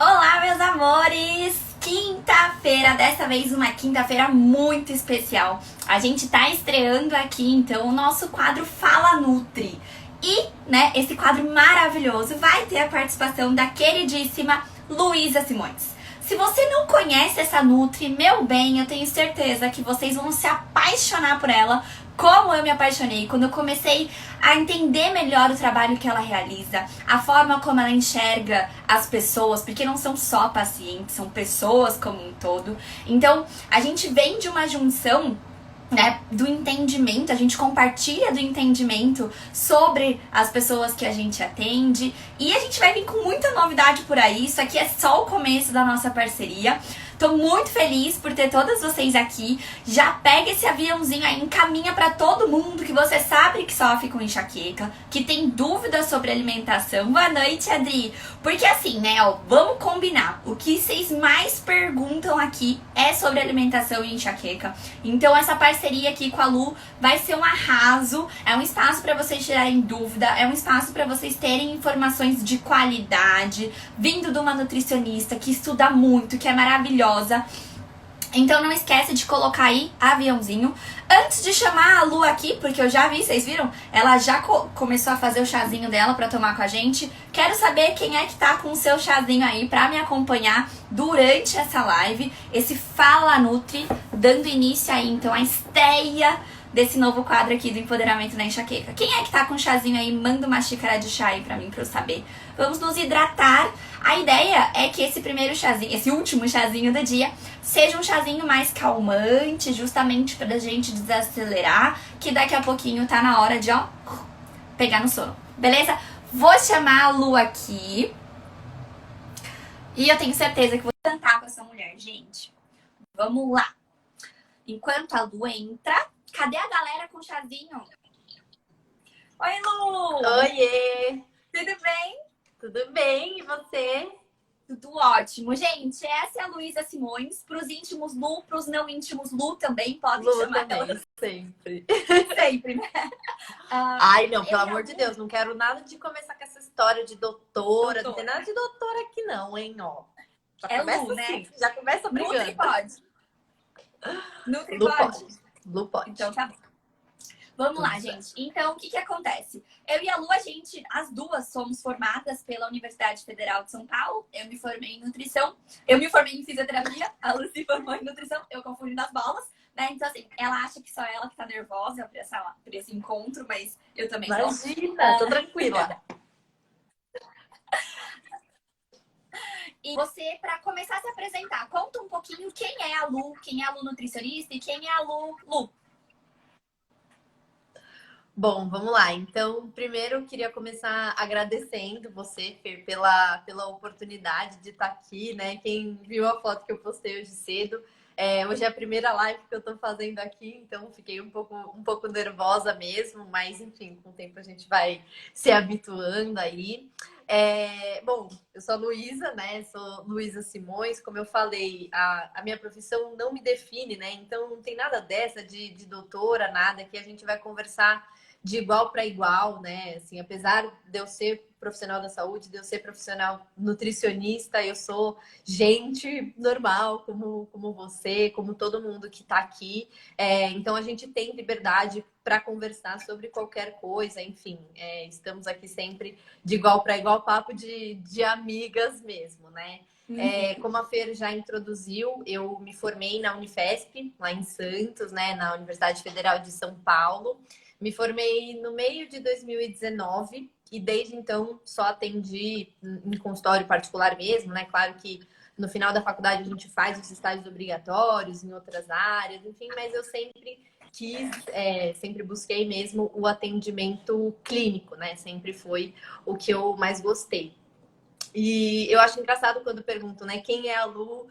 Olá, meus amores! Quinta-feira, dessa vez uma quinta-feira muito especial. A gente tá estreando aqui, então, o nosso quadro Fala Nutri. E, né, esse quadro maravilhoso vai ter a participação da queridíssima Luísa Simões. Se você não conhece essa Nutri, meu bem, eu tenho certeza que vocês vão se apaixonar por ela, como eu me apaixonei quando eu comecei a entender melhor o trabalho que ela realiza, a forma como ela enxerga as pessoas, porque não são só pacientes, são pessoas como um todo. Então, a gente vem de uma junção, né, do entendimento, a gente compartilha do entendimento sobre as pessoas que a gente atende e a gente vai vir com muita novidade por aí. Isso aqui é só o começo da nossa parceria. Tô muito feliz por ter todas vocês aqui. Já pega esse aviãozinho aí, encaminha pra todo mundo que você sabe que sofre com enxaqueca, que tem dúvidas sobre alimentação. Boa noite, Adri. Porque assim, né, ó, vamos combinar. O que vocês mais perguntam aqui é sobre alimentação e enxaqueca. Então essa parceria aqui com a Lu vai ser um arraso. É um espaço pra vocês tirarem dúvida, é um espaço pra vocês terem informações de qualidade, vindo de uma nutricionista que estuda muito, que é maravilhosa. Então não esquece de colocar aí aviãozinho. Antes de chamar a Lu aqui, porque eu já vi, vocês viram? Ela já começou a fazer o chazinho dela pra tomar com a gente. Quero saber quem é que tá com o seu chazinho aí pra me acompanhar durante essa live. Esse Fala Nutri, dando início aí então à estreia desse novo quadro aqui do Empoderamento na Enxaqueca. Quem é que tá com o chazinho aí? Manda uma xícara de chá aí pra mim, pra eu saber. Vamos nos hidratar. A ideia é que esse primeiro chazinho, esse último chazinho do dia, seja um chazinho mais calmante, justamente pra gente desacelerar, que daqui a pouquinho tá na hora de, ó, pegar no sono. Beleza? Vou chamar a Lu aqui. E eu tenho certeza que vou cantar com essa mulher, gente. Vamos lá. Enquanto a Lu entra, cadê a galera com chazinho? Oi, Lu! Oiê! Tudo bem? Tudo bem? E você? Tudo ótimo. Gente, essa é a Luísa Simões. Pros íntimos Lu, pros não íntimos Lu também podem Lu chamar também, ela sempre. sempre, né? Ai, não, pelo Eu e a amor de Lu, Deus, não quero nada de começar com essa história de doutora. Não tem doutora. nada de doutora aqui não, hein, ó. Já É começa Lu, né? assim, já começa Nutri brigando. pode. Nutri Lu pode? pode, Lu pode. Então tá bom. Vamos Tudo lá, certo. gente. Então, o que acontece? Eu e a Lu, as duas somos formadas pela Universidade Federal de São Paulo. Eu me formei em nutrição. Eu me formei em fisioterapia. A Lu se formou em nutrição. Eu confundi nas bolas, né? Então, assim, ela acha que só ela que tá nervosa por esse encontro, mas eu também tô. Imagina, tô tranquila. E você, para começar a se apresentar, conta um pouquinho quem é a Lu nutricionista e quem é a Lu. Bom, vamos lá. Então, primeiro eu queria começar agradecendo você, Fer, pela oportunidade de estar aqui, né? Quem viu a foto que eu postei hoje cedo, hoje é a primeira live que eu estou fazendo aqui, então fiquei um pouco nervosa mesmo, mas enfim, com o tempo a gente vai se habituando aí. Bom, eu sou a Luísa, né? Sou Luísa Simões, como eu falei, a minha profissão não me define, né? Então não tem nada dessa de doutora, nada, que a gente vai conversar de igual para igual, né? Assim, apesar de eu ser profissional da saúde, de eu ser profissional nutricionista, eu sou gente normal, como você, como todo mundo que está aqui. Então a gente tem liberdade para conversar sobre qualquer coisa, enfim, estamos aqui sempre de igual para igual, papo de amigas mesmo, né? Como a Fer já introduziu, eu me formei na Unifesp, lá em Santos, né, na Universidade Federal de São Paulo. Me formei no meio de 2019 e desde então só atendi em consultório particular mesmo, né? Claro que no final da faculdade a gente faz os estágios obrigatórios em outras áreas, enfim, mas eu sempre sempre busquei mesmo o atendimento clínico, né? Sempre foi o que eu mais gostei. E eu acho engraçado quando perguntam, né, quem é a Lu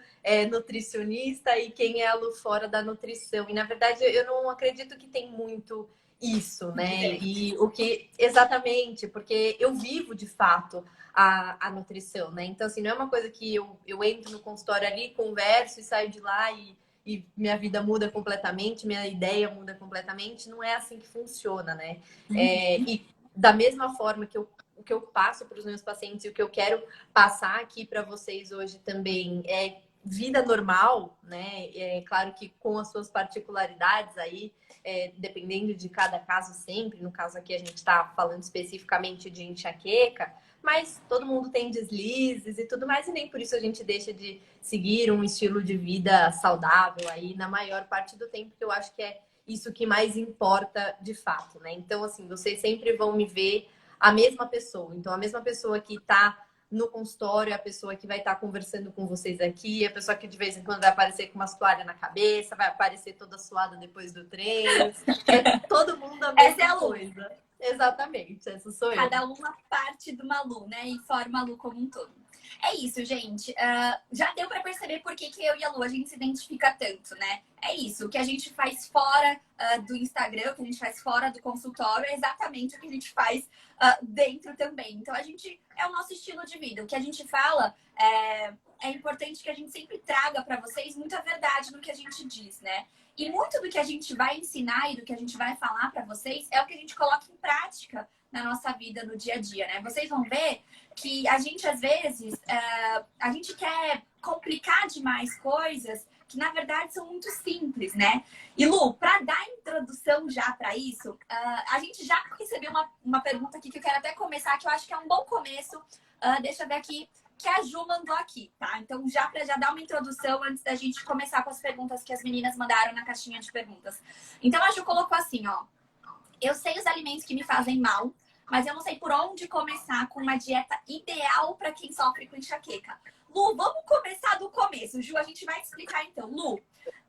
nutricionista e quem é a Lu fora da nutrição. E na verdade eu não acredito que tem muito isso, né? E o que exatamente, porque eu vivo de fato a nutrição, né? Então, assim, não é uma coisa que eu entro no consultório ali, converso e saio de lá e minha vida muda completamente, minha ideia muda completamente. Não é assim que funciona, né? E da mesma forma que eu o que eu passo para os meus pacientes e o que eu quero passar aqui para vocês hoje também é vida normal, né? É claro que com as suas particularidades aí, dependendo de cada caso sempre. No caso aqui a gente está falando especificamente de enxaqueca, mas todo mundo tem deslizes e tudo mais, e nem por isso a gente deixa de seguir um estilo de vida saudável aí na maior parte do tempo, que eu acho que é isso que mais importa de fato, né? Então, assim, vocês sempre vão me ver a mesma pessoa. Então, a mesma pessoa que tá no consultório, a pessoa que vai estar conversando com vocês aqui, a pessoa que de vez em quando vai aparecer com uma toalha na cabeça, vai aparecer toda suada depois do treino. É todo mundo a Essa é mesma a Lu. coisa. Exatamente, essa sou eu. Cada uma parte de uma Lu, né? E forma a Lu como um todo. É isso, gente. Já deu para perceber por que eu e a Lu a gente se identifica tanto, né? É isso. O que a gente faz fora do Instagram, o que a gente faz fora do consultório, é exatamente o que a gente faz dentro também. Então, a gente é o nosso estilo de vida. O que a gente fala é importante que a gente sempre traga para vocês muita verdade no que a gente diz, né? E muito do que a gente vai ensinar e do que a gente vai falar para vocês é o que a gente coloca em prática na nossa vida, no dia a dia, né? Vocês vão ver que a gente, às vezes, a gente quer complicar demais coisas que, na verdade, são muito simples, né? E, Lu, para dar introdução já para isso, a gente já recebeu uma pergunta aqui que eu quero até começar, que eu acho que é um bom começo. Deixa eu ver aqui, que a Ju mandou aqui, tá? Então, para já dar uma introdução antes da gente começar com as perguntas que as meninas mandaram na caixinha de perguntas. Então, a Ju colocou assim, ó. Eu sei os alimentos que me fazem mal, mas eu não sei por onde começar com uma dieta ideal para quem sofre com enxaqueca. Lu, vamos começar do começo. Ju, a gente vai te explicar então. Lu,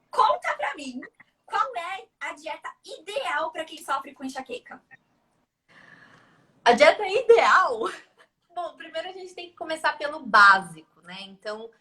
conta pra mim qual é a dieta ideal para quem sofre com enxaqueca. A dieta ideal? Bom, primeiro a gente tem que começar pelo básico, né? Então,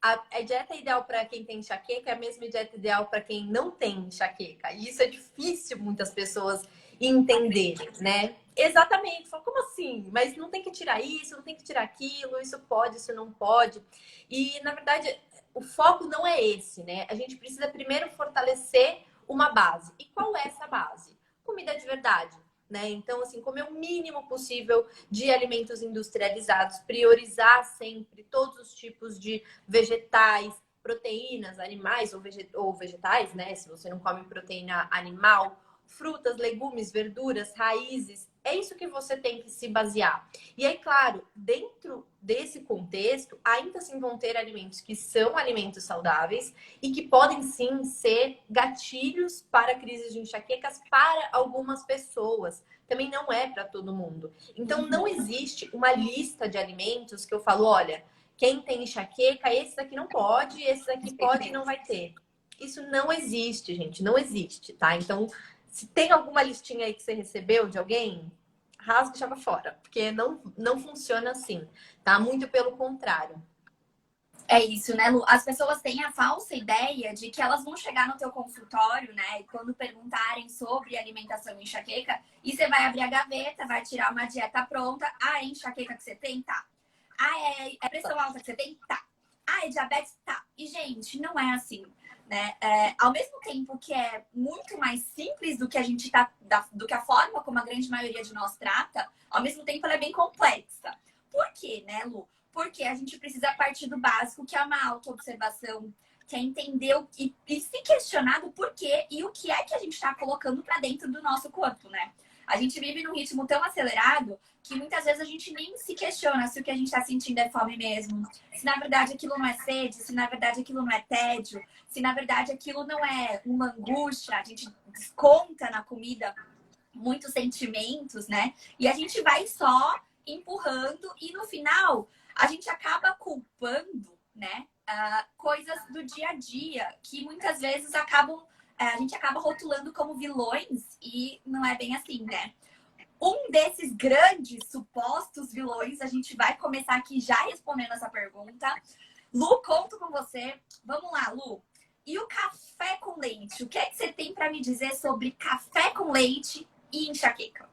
a dieta ideal para quem tem enxaqueca é a mesma dieta ideal para quem não tem enxaqueca. E isso é difícil muitas pessoas entenderem, né? Exatamente. Fala, como assim? Mas não tem que tirar isso, não tem que tirar aquilo, isso pode, isso não pode. E, na verdade, o foco não é esse, né? A gente precisa primeiro fortalecer uma base. E qual é essa base? Comida de verdade. Né? Então, assim, comer o mínimo possível de alimentos industrializados, priorizar sempre todos os tipos de vegetais, proteínas, animais ou vegetais, né? Se você não come proteína animal, frutas, legumes, verduras, raízes, é isso que você tem que se basear. E aí, claro, dentro desse contexto, ainda assim vão ter alimentos que são alimentos saudáveis e que podem sim ser gatilhos para crises de enxaquecas para algumas pessoas. Também não é para todo mundo. Então, não existe uma lista de alimentos que eu falo, olha, quem tem enxaqueca, esse daqui não pode, esse daqui pode e não vai ter. Isso não existe, gente, não existe, tá? Então, se tem alguma listinha aí que você recebeu de alguém, rasga e joga fora, porque não funciona assim, tá? Muito pelo contrário. É isso, né, Lu? As pessoas têm a falsa ideia de que elas vão chegar no teu consultório, né? E quando perguntarem sobre alimentação e enxaqueca, e você vai abrir a gaveta, vai tirar uma dieta pronta. Ah, é enxaqueca que você tem? Tá. Ah, é pressão alta que você tem? Tá. Ah, é diabetes? Tá. E, gente, não é assim, né? Ao mesmo tempo que é muito mais simples do que a gente do que a forma como a grande maioria de nós trata, ao mesmo tempo ela é bem complexa. Por quê, né, Lu? Porque a gente precisa partir do básico, que é uma autoobservação, que é entender e se questionar do porquê e o que é que a gente está colocando para dentro do nosso corpo, né? A gente vive num ritmo tão acelerado que muitas vezes a gente nem se questiona se o que a gente está sentindo é fome mesmo, se na verdade aquilo não é sede, se na verdade aquilo não é tédio, se na verdade aquilo não é uma angústia. A gente desconta na comida muitos sentimentos, né? E a gente vai só empurrando e no final a gente acaba culpando, né, coisas do dia a dia que muitas vezes a gente acaba rotulando como vilões e não é bem assim, né? Um desses grandes supostos vilões, a gente vai começar aqui já respondendo essa pergunta. Lu, conto com você. Vamos lá, Lu. E o café com leite? O que é que você tem para me dizer sobre café com leite e enxaqueca?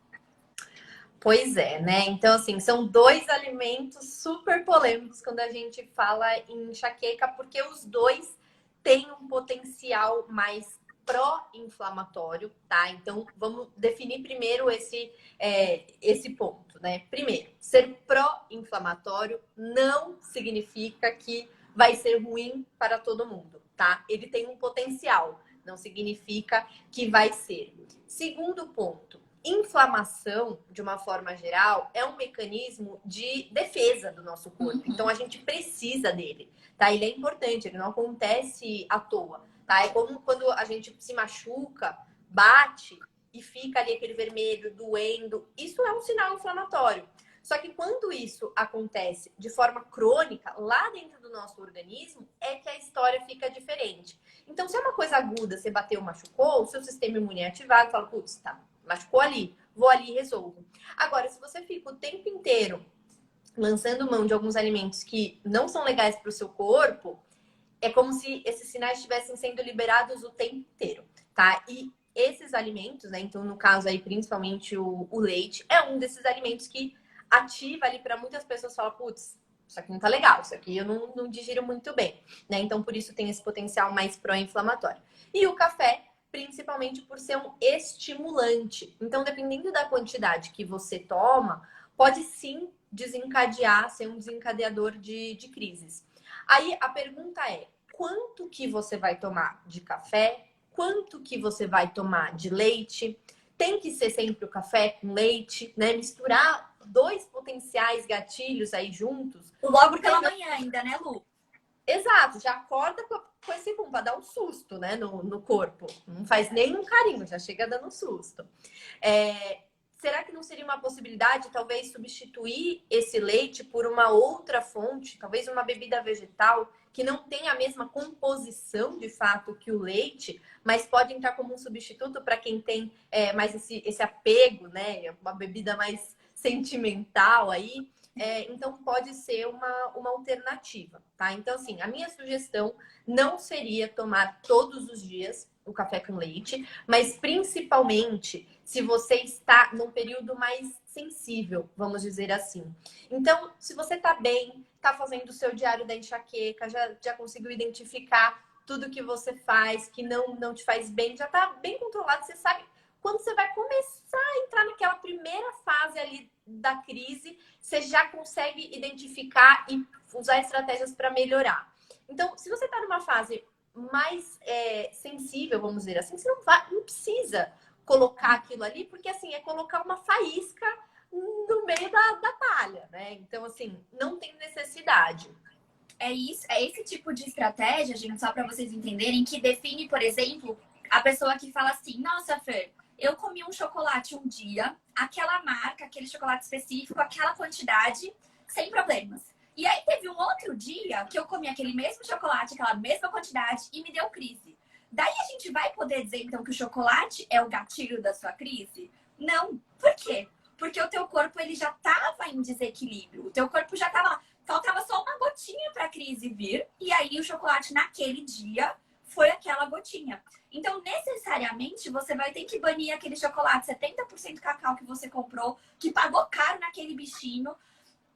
Pois é, né? Então, assim, são dois alimentos super polêmicos quando a gente fala em enxaqueca, porque os dois têm um potencial mais pró-inflamatório, tá? Então, vamos definir primeiro esse ponto, né? Primeiro, ser pró-inflamatório não significa que vai ser ruim para todo mundo, tá? Ele tem um potencial, não significa que vai ser. Segundo ponto, inflamação, de uma forma geral, é um mecanismo de defesa do nosso corpo. Então, a gente precisa dele, tá? Ele é importante, ele não acontece à toa, tá? É como quando a gente se machuca, bate e fica ali aquele vermelho, doendo. Isso é um sinal inflamatório. Só que quando isso acontece de forma crônica, lá dentro do nosso organismo, é que a história fica diferente. Então, se é uma coisa aguda, você bateu, machucou, o seu sistema imune é ativado, fala, putz, tá, machucou ali, vou ali e resolvo. Agora, se você fica o tempo inteiro lançando mão de alguns alimentos que não são legais para o seu corpo, é como se esses sinais estivessem sendo liberados o tempo inteiro, tá? E esses alimentos, né? Então, no caso aí, principalmente o leite, é um desses alimentos que ativa ali para muitas pessoas falar, putz, isso aqui não tá legal, isso aqui eu não digiro muito bem, né? Então, por isso tem esse potencial mais pró-inflamatório. E o café, principalmente por ser um estimulante. Então, dependendo da quantidade que você toma, pode sim desencadear, ser um desencadeador de crises. Aí a pergunta é: quanto que você vai tomar de café? Quanto que você vai tomar de leite? Tem que ser sempre o café com leite, né? Misturar dois potenciais gatilhos aí juntos. Logo pela manhã ainda, né, Lu? Exato, já acorda com esse bum, para dar um susto, né, no corpo. Não faz nem um carinho, já chega dando susto. Será que não seria uma possibilidade, talvez, substituir esse leite por uma outra fonte, talvez uma bebida vegetal, que não tem a mesma composição, de fato, que o leite, mas pode entrar como um substituto para quem tem mais esse apego, né? Uma bebida mais sentimental aí. Então, pode ser uma alternativa, tá? Então, assim, a minha sugestão não seria tomar todos os dias o café com leite, mas principalmente se você está num período mais sensível, vamos dizer assim. Então, se você está bem, está fazendo o seu diário da enxaqueca, já conseguiu identificar tudo que você faz, que não te faz bem, já está bem controlado, você sabe quando você vai começar a entrar naquela primeira fase ali da crise, você já consegue identificar e usar estratégias para melhorar. Então, se você está numa fase mais sensível, vamos dizer assim, você não precisa colocar aquilo ali, porque assim, é colocar uma faísca no meio da palha, né? Então, assim, não tem necessidade. É isso, é esse tipo de estratégia, gente, só para vocês entenderem, que define, por exemplo, a pessoa que fala assim: nossa, Fer, eu comi um chocolate um dia, aquela marca, aquele chocolate específico, aquela quantidade, sem problemas. E aí teve um outro dia que eu comi aquele mesmo chocolate, aquela mesma quantidade e me deu crise. Daí a gente vai poder dizer, então, que o chocolate é o gatilho da sua crise? Não. Por quê? Porque o teu corpo, ele já estava em desequilíbrio. O teu corpo já estava... Faltava só uma gotinha para a crise vir. E aí o chocolate, naquele dia, foi aquela gotinha. Então, necessariamente, você vai ter que banir aquele chocolate 70% cacau que você comprou, que pagou caro naquele bichinho,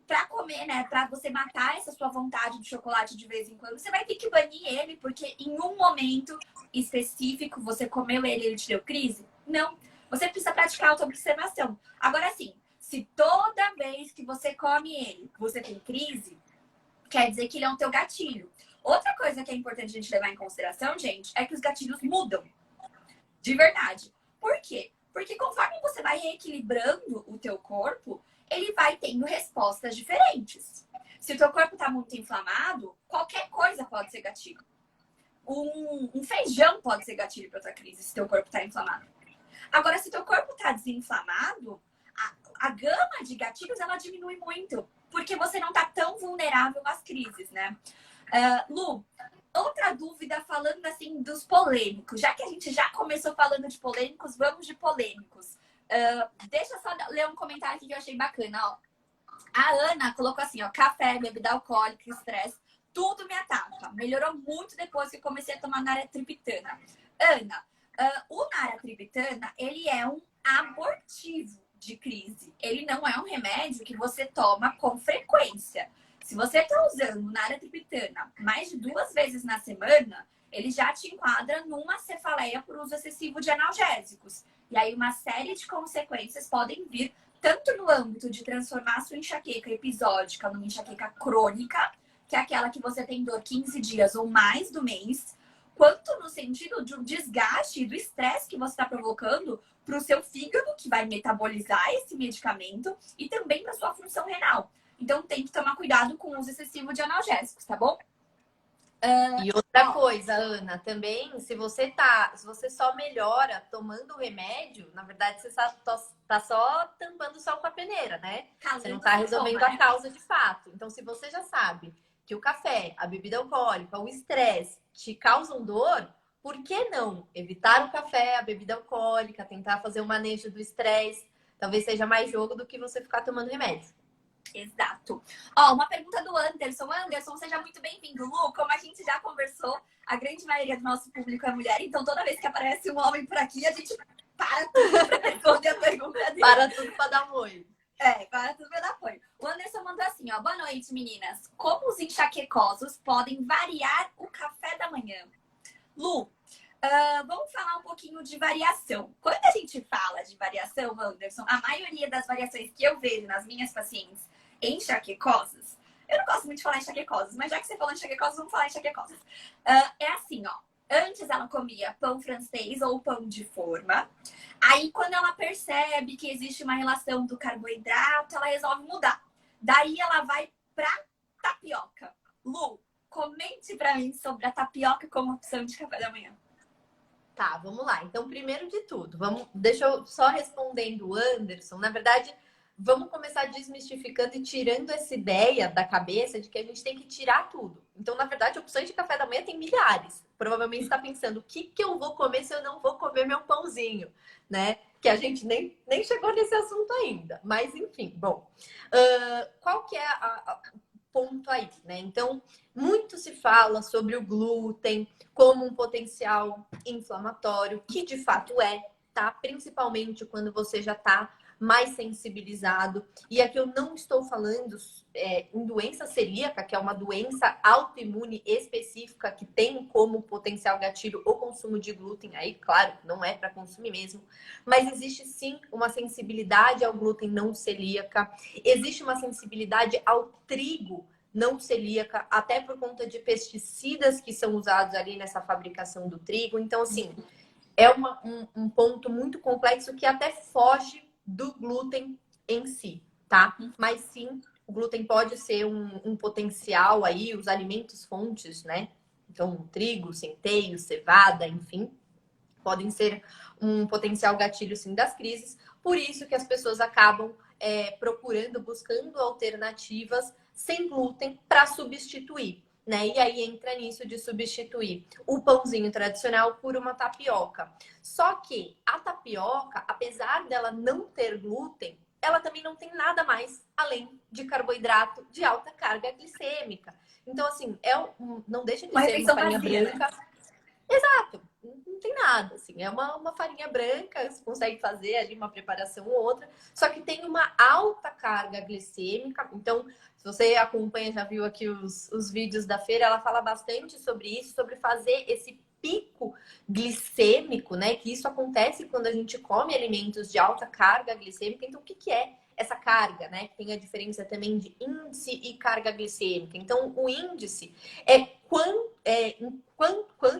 para comer, né? Para você matar essa sua vontade de chocolate de vez em quando. Você vai ter que banir ele, porque em um momento específico você comeu ele e ele te deu crise? Não. Você precisa praticar autoobservação. Agora sim, se toda vez que você come ele, você tem crise, quer dizer que ele é um teu gatilho. Outra coisa que é importante a gente levar em consideração, gente, é que os gatilhos mudam. De verdade. Por quê? Porque conforme você vai reequilibrando o teu corpo, ele vai tendo respostas diferentes. Se o teu corpo está muito inflamado, qualquer coisa pode ser gatilho. Um feijão pode ser gatilho para tua crise, se teu corpo está inflamado. Agora, se teu corpo está desinflamado, a gama de gatilhos, ela diminui muito. Porque você não está tão vulnerável às crises, né? Lu, outra dúvida falando assim dos polêmicos. Já que a gente já começou falando de polêmicos, vamos de polêmicos. Deixa eu só ler um comentário aqui que eu achei bacana, ó. A Ana colocou assim, ó: café, bebida alcoólica, estresse, tudo me ataca. Melhorou muito depois que comecei a tomar naratriptana. Ana, o naratriptana, ele é um abortivo de crise. Ele não é um remédio que você toma com frequência. Se você está usando naratriptana mais de 2 vezes na semana, ele já te enquadra numa cefaleia por uso excessivo de analgésicos. E aí uma série de consequências podem vir tanto no âmbito de transformar a sua enxaqueca episódica numa enxaqueca crônica, que é aquela que você tem dor 15 dias ou mais do mês, quanto no sentido de um desgaste e do estresse que você está provocando para o seu fígado, que vai metabolizar esse medicamento, e também para sua função renal. Então tem que tomar cuidado com o uso excessivo de analgésicos, tá bom? E outra coisa, Ana, também, se você só melhora tomando o remédio, na verdade você tá só tampando o sol com a peneira, né? Você não tá resolvendo a causa de fato. Então, se você já sabe que o café, a bebida alcoólica, o estresse te causam dor, por que não evitar o café, a bebida alcoólica, tentar fazer o manejo do estresse? Talvez seja mais jogo do que você ficar tomando remédio. Exato. Ó, uma pergunta do Anderson. Anderson, seja muito bem-vindo. Lu, como a gente já conversou, a grande maioria do nosso público é mulher, então toda vez que aparece um homem por aqui, a gente para tudo pra responder a pergunta dele. Para tudo pra dar apoio. Para tudo pra dar apoio. O Anderson mandou assim, ó. Boa noite, meninas. Como os enxaquecosos podem variar o café da manhã? Lu, vamos falar um pouquinho de variação. Quando a gente fala de variação, Anderson, a maioria das variações que eu vejo nas minhas pacientes enxaquecosas, eu não gosto muito de falar enxaquecosas, mas já que você falou enxaquecosas, vamos falar enxaquecosas. É assim, ó. Antes ela comia pão francês ou pão de forma. Aí, quando ela percebe que existe uma relação do carboidrato, ela resolve mudar. Daí ela vai pra tapioca. Lu, comente pra mim sobre a tapioca como opção de café da manhã. Tá, vamos lá. Então, primeiro de tudo, deixa eu só respondendo o Anderson. Na verdade, vamos começar desmistificando e tirando essa ideia da cabeça de que a gente tem que tirar tudo. Então, na verdade, opções de café da manhã tem milhares. Provavelmente está pensando, o que eu vou comer se eu não vou comer meu pãozinho, né? Que a gente nem chegou nesse assunto ainda. Mas, enfim, bom. Qual que é ponto aí, né? Então, muito se fala sobre o glúten como um potencial inflamatório, que de fato é, tá? Principalmente quando você já tá mais sensibilizado. E aqui eu não estou falando em doença celíaca, que é uma doença autoimune específica que tem como potencial gatilho o consumo de glúten. Aí, claro, não é para consumir mesmo. Mas existe sim uma sensibilidade ao glúten não celíaca. Existe uma sensibilidade ao trigo não celíaca, até por conta de pesticidas que são usados ali nessa fabricação do trigo. Então, assim, é um ponto muito complexo que até foge do glúten em si, tá? Mas sim, o glúten pode ser um potencial aí, os alimentos fontes, né? Então, trigo, centeio, cevada, enfim, podem ser um potencial gatilho, sim, das crises. Por isso que as pessoas acabam buscando alternativas sem glúten para substituir, né? E aí entra nisso de substituir o pãozinho tradicional por uma tapioca. Só que a tapioca, apesar dela não ter glúten, ela também não tem nada mais além de carboidrato de alta carga glicêmica. Então, assim, não deixa de ser uma farinha branca. Né? Exato, não tem nada, assim, é uma farinha branca, você consegue fazer ali uma preparação ou outra, só que tem uma alta carga glicêmica. Então, se você acompanha, já viu aqui os vídeos da feira, ela fala bastante sobre isso, sobre fazer esse pico glicêmico, né? Que isso acontece quando a gente come alimentos de alta carga glicêmica. Então, o que é essa carga, né? Que tem a diferença também de índice e carga glicêmica. Então, o índice é quanto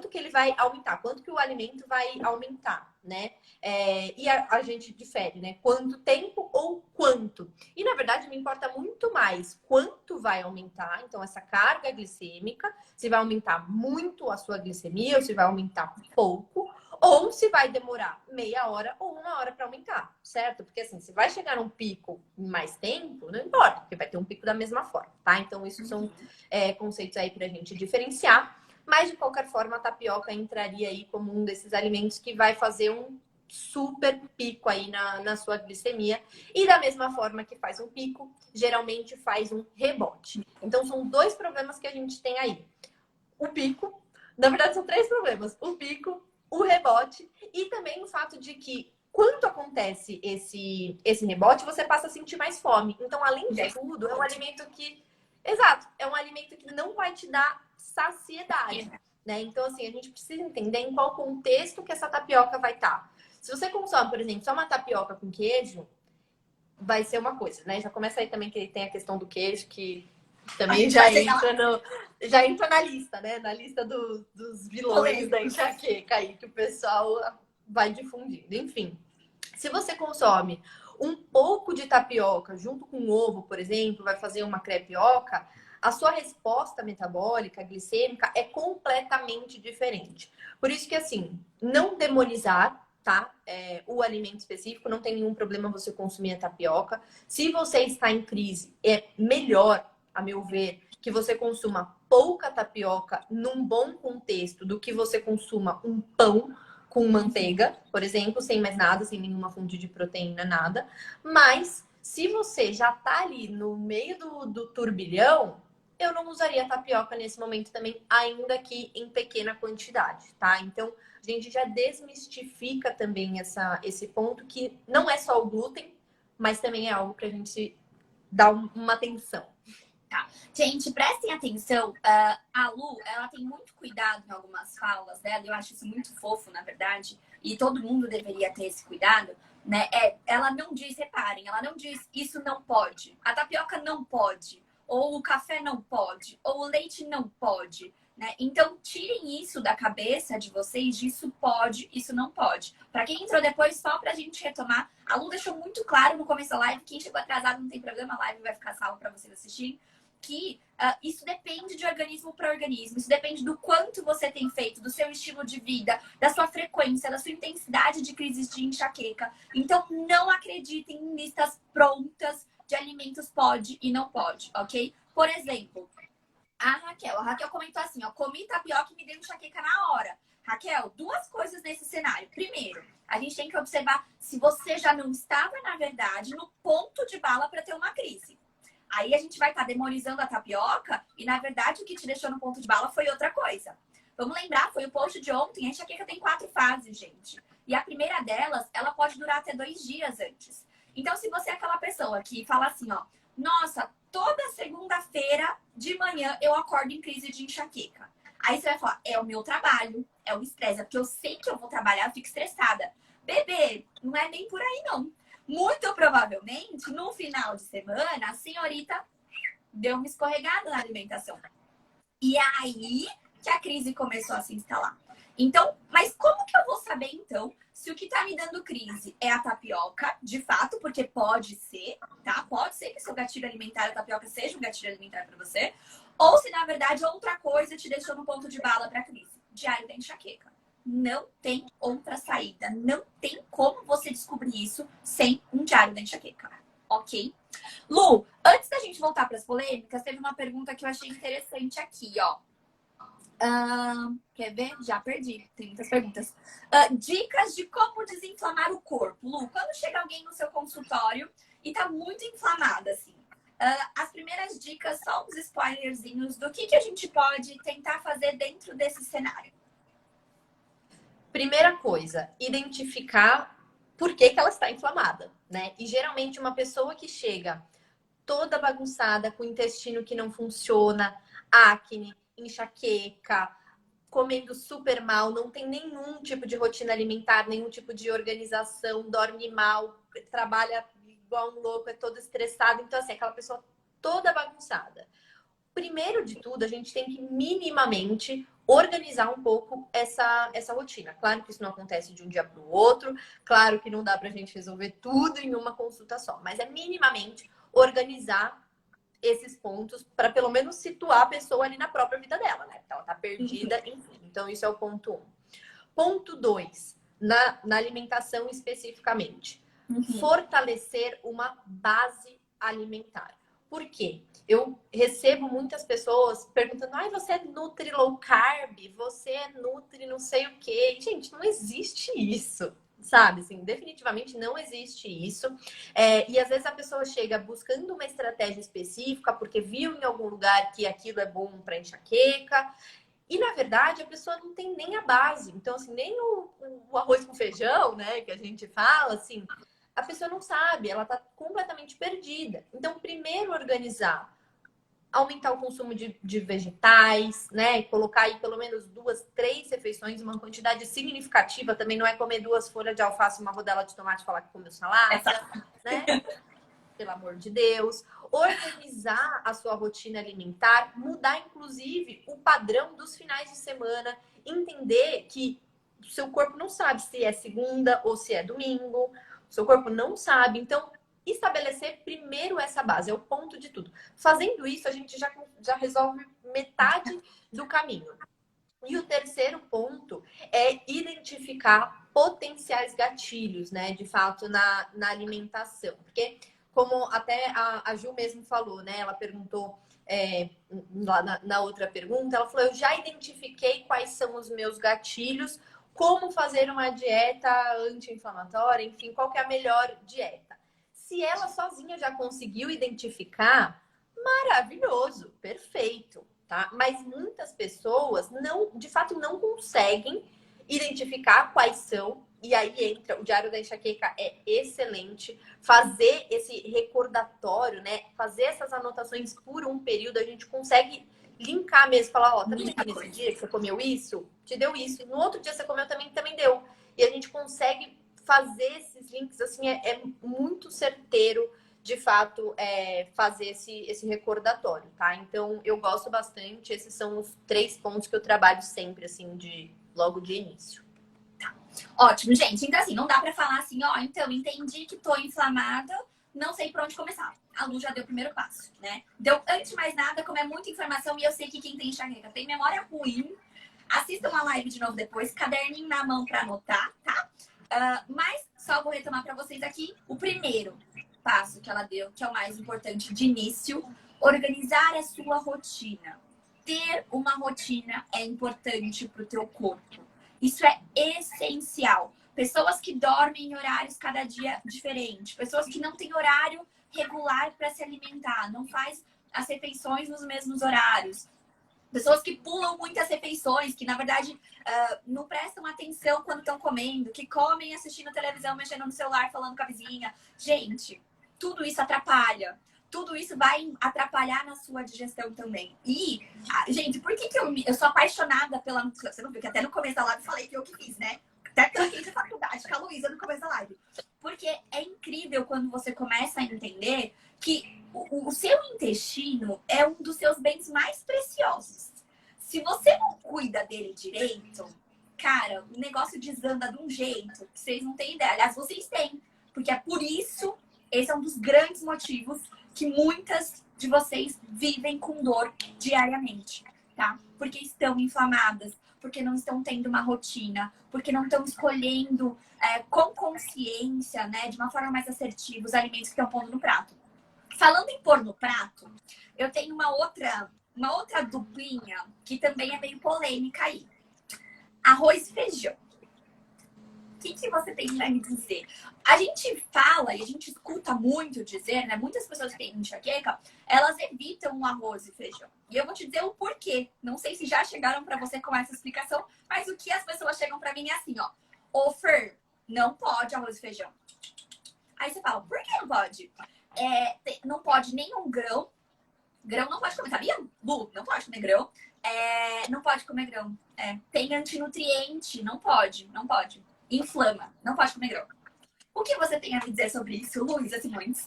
que ele vai aumentar, quanto que o alimento vai aumentar, né? E a gente difere, né? Quanto tempo ou quanto. E, na verdade, me importa muito mais quanto vai aumentar, então, essa carga glicêmica, se vai aumentar muito a sua glicemia ou se vai aumentar pouco, ou se vai demorar meia hora ou uma hora para aumentar, certo? Porque assim, se vai chegar num pico em mais tempo, não importa, porque vai ter um pico da mesma forma, tá? Então, isso são conceitos aí pra gente diferenciar. Mas, de qualquer forma, a tapioca entraria aí como um desses alimentos que vai fazer um super pico aí na sua glicemia. E da mesma forma que faz um pico, geralmente faz um rebote. Então, são dois problemas que a gente tem aí. O pico, na verdade, são três problemas. O pico, o rebote e também o fato de que quando acontece esse rebote, você passa a sentir mais fome. Então, além de tudo, é um alimento que... Exato, é um alimento que não vai te dar saciedade. né? Então, assim, a gente precisa entender em qual contexto que essa tapioca vai estar. Se você consome, por exemplo, só uma tapioca com queijo, vai ser uma coisa, né? Já começa aí também que tem a questão do queijo, que também já entra na lista, né? Na lista dos vilões da enxaqueca aí, que o pessoal vai difundindo. Enfim, se você consome um pouco de tapioca junto com ovo, por exemplo, vai fazer uma crepioca, a sua resposta metabólica, glicêmica, é completamente diferente. Por isso que, assim, não demonizar, tá? O alimento específico, não tem nenhum problema você consumir a tapioca. Se você está em crise, é melhor, a meu ver, que você consuma pouca tapioca num bom contexto do que você consuma um pão com manteiga, por exemplo, sem mais nada, sem nenhuma fonte de proteína, nada. Mas se você já tá ali no meio do turbilhão, eu não usaria tapioca nesse momento também, ainda que em pequena quantidade, tá? Então, a gente já desmistifica também esse ponto que não é só o glúten, mas também é algo pra gente dar uma atenção. Tá. Gente, prestem atenção. A Lu, ela tem muito cuidado em algumas falas dela. Eu acho isso muito fofo, na verdade. E todo mundo deveria ter esse cuidado, né? Ela não diz, reparem, ela não diz isso não pode. A tapioca não pode. Ou o café não pode. Ou o leite não pode. Né? Então, tirem isso da cabeça de vocês, isso pode, isso não pode. Para quem entrou depois, só pra gente retomar, a Lu deixou muito claro no começo da live, quem chegou atrasado não tem problema, a live vai ficar salva para vocês assistirem, que isso depende de organismo para organismo, isso depende do quanto você tem feito, do seu estilo de vida, da sua frequência, da sua intensidade de crises de enxaqueca. Então, não acreditem em listas prontas de alimentos pode e não pode, ok? Por exemplo, a Raquel comentou assim, ó, comi tapioca e me deu enxaqueca na hora. Raquel, duas coisas nesse cenário. Primeiro, a gente tem que observar se você já não estava, na verdade, no ponto de bala para ter uma crise. Aí a gente vai estar demonizando a tapioca e, na verdade, o que te deixou no ponto de bala foi outra coisa. Vamos lembrar, foi o post de ontem, a enxaqueca tem 4 fases, gente. E a primeira delas, ela pode durar até 2 dias antes. Então, se você é aquela pessoa que fala assim, ó, nossa, toda segunda-feira de manhã eu acordo em crise de enxaqueca. Aí você vai falar, é o meu trabalho, é o estresse, é porque eu sei que eu vou trabalhar, eu fico estressada. Bebê, não é nem por aí, não. Muito provavelmente, no final de semana, a senhorita deu uma escorregada na alimentação. E aí que a crise começou a se instalar. Então, mas como que eu vou saber, então, se o que tá me dando crise é a tapioca, de fato, porque pode ser, tá? Pode ser que seu gatilho alimentar, a tapioca, seja um gatilho alimentar para você, ou se, na verdade, outra coisa te deixou no ponto de bala para crise. Diário da enxaqueca. Não tem outra saída. Não tem como você descobrir isso sem um diário da enxaqueca. Ok? Lu, antes da gente voltar para as polêmicas, teve uma pergunta que eu achei interessante aqui, ó. Quer ver? Já perdi. Tem muitas perguntas. Dicas de como desinflamar o corpo. Lu, quando chega alguém no seu consultório e tá muito inflamada, assim, as primeiras dicas, só uns spoilerzinhos do que a gente pode tentar fazer dentro desse cenário. Primeira coisa, identificar por que ela está inflamada, né? E geralmente uma pessoa que chega toda bagunçada, com o intestino que não funciona, acne, enxaqueca, comendo super mal, não tem nenhum tipo de rotina alimentar, nenhum tipo de organização, dorme mal, trabalha igual um louco, é toda estressada. Então, assim, aquela pessoa toda bagunçada. Primeiro de tudo, a gente tem que minimamente organizar um pouco essa rotina. Claro que isso não acontece de um dia para o outro, claro que não dá para a gente resolver tudo em uma consulta só, mas é minimamente organizar esses pontos para pelo menos situar a pessoa ali na própria vida dela, né? Porque ela tá perdida, enfim. Então, isso é o ponto 1. Ponto 2, na alimentação especificamente. Fortalecer uma base alimentar. Por quê? Eu recebo muitas pessoas perguntando: ai, você é nutri low carb? Você é nutri não sei o quê? Gente, não existe isso. Sabe, assim, definitivamente não existe isso. E às vezes a pessoa chega buscando uma estratégia específica porque viu em algum lugar que aquilo é bom para enxaqueca. E na verdade a pessoa não tem nem a base. Então, assim, nem o arroz com feijão, né, que a gente fala, assim, a pessoa não sabe, ela tá completamente perdida. Então, primeiro organizar aumentar o consumo de vegetais, né? Colocar aí pelo menos 2, 3 refeições, uma quantidade significativa. Também não é comer 2 folhas de alface e uma rodela de tomate e falar que comeu salada, né? Pelo amor de Deus. Organizar a sua rotina alimentar, mudar inclusive o padrão dos finais de semana, entender que o seu corpo não sabe se é segunda ou se é domingo, o seu corpo não sabe. Então, estabelecer primeiro essa base, é o ponto de tudo. Fazendo isso, a gente já resolve metade do caminho. E o terceiro ponto é identificar potenciais gatilhos, né? De fato, na alimentação. Porque, como até a Ju mesmo falou, né? Ela perguntou lá na outra pergunta, ela falou: eu já identifiquei quais são os meus gatilhos, como fazer uma dieta anti-inflamatória, enfim, qual que é a melhor dieta. Se ela sozinha já conseguiu identificar, maravilhoso, perfeito. Tá? Mas muitas pessoas de fato não conseguem identificar quais são, e aí entra o Diário da Enxaqueca, é excelente. Fazer esse recordatório, né? Fazer essas anotações por um período, a gente consegue linkar mesmo, falar, ó, tá vendo aqui nesse dia que você comeu isso? Te deu isso. No outro dia você comeu também deu. E a gente consegue fazer esses links, assim, é muito certeiro de fato, fazer esse recordatório, tá? Então, eu gosto bastante. Esses são os 3 pontos que eu trabalho sempre, assim, logo de início. Tá. Ótimo, gente. Então, assim, não dá pra falar assim, ó, então, entendi que tô inflamada, não sei por onde começar. A Lu já deu o primeiro passo, né? Então, antes de mais nada, como é muita informação e eu sei que quem tem enxaqueca tem memória ruim, assistam a live de novo depois, caderninho na mão pra anotar, tá? Mas só vou retomar pra vocês aqui o primeiro passo que ela deu, que é o mais importante de início, organizar a sua rotina. Ter uma rotina é importante para o teu corpo. Isso é essencial. Pessoas que dormem em horários cada dia diferente, pessoas que não têm horário regular para se alimentar, não faz as refeições nos mesmos horários. Pessoas que pulam muitas refeições, que na verdade não prestam atenção quando estão comendo, que comem assistindo televisão, mexendo no celular, falando com a vizinha. Gente, tudo isso atrapalha. Tudo isso vai atrapalhar na sua digestão também. E, gente, por que eu sou apaixonada pela... Você não viu que até no começo da live eu falei que eu que fiz, né? Até troquei de faculdade com a Luísa no começo da live. Porque é incrível quando você começa a entender que o seu intestino é um dos seus bens mais preciosos. Se você não cuida dele direito, cara, o negócio desanda de um jeito que vocês não têm ideia. Aliás, vocês têm. Porque é por isso, esse é um dos grandes motivos que muitas de vocês vivem com dor diariamente, tá? Porque estão inflamadas, porque não estão tendo uma rotina, porque não estão escolhendo com consciência, né, de uma forma mais assertiva, os alimentos que estão pondo no prato. Falando em pôr no prato, eu tenho uma outra duplinha que também é meio polêmica aí. Arroz e feijão. O que você tem para me dizer? A gente fala e a gente escuta muito dizer, né? Muitas pessoas que têm enxaqueca, elas evitam o arroz e feijão. E eu vou te dizer o porquê. Não sei se já chegaram para você com essa explicação, mas o que as pessoas chegam para mim é assim, ó. Ô, Fer, não pode arroz e feijão. Aí você fala, por que não pode? Não pode nenhum grão. Grão não pode comer, sabia? Lu, não pode comer grão. Não pode comer grão. Tem antinutriente, não pode. Inflama, não pode comer grão. O que você tem a me dizer sobre isso, Luísa Simões?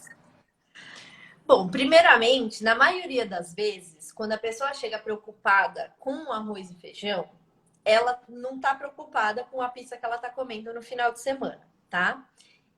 Bom, primeiramente, na maioria das vezes, quando a pessoa chega preocupada com arroz e feijão, ela não tá preocupada com a pizza que ela tá comendo no final de semana, tá?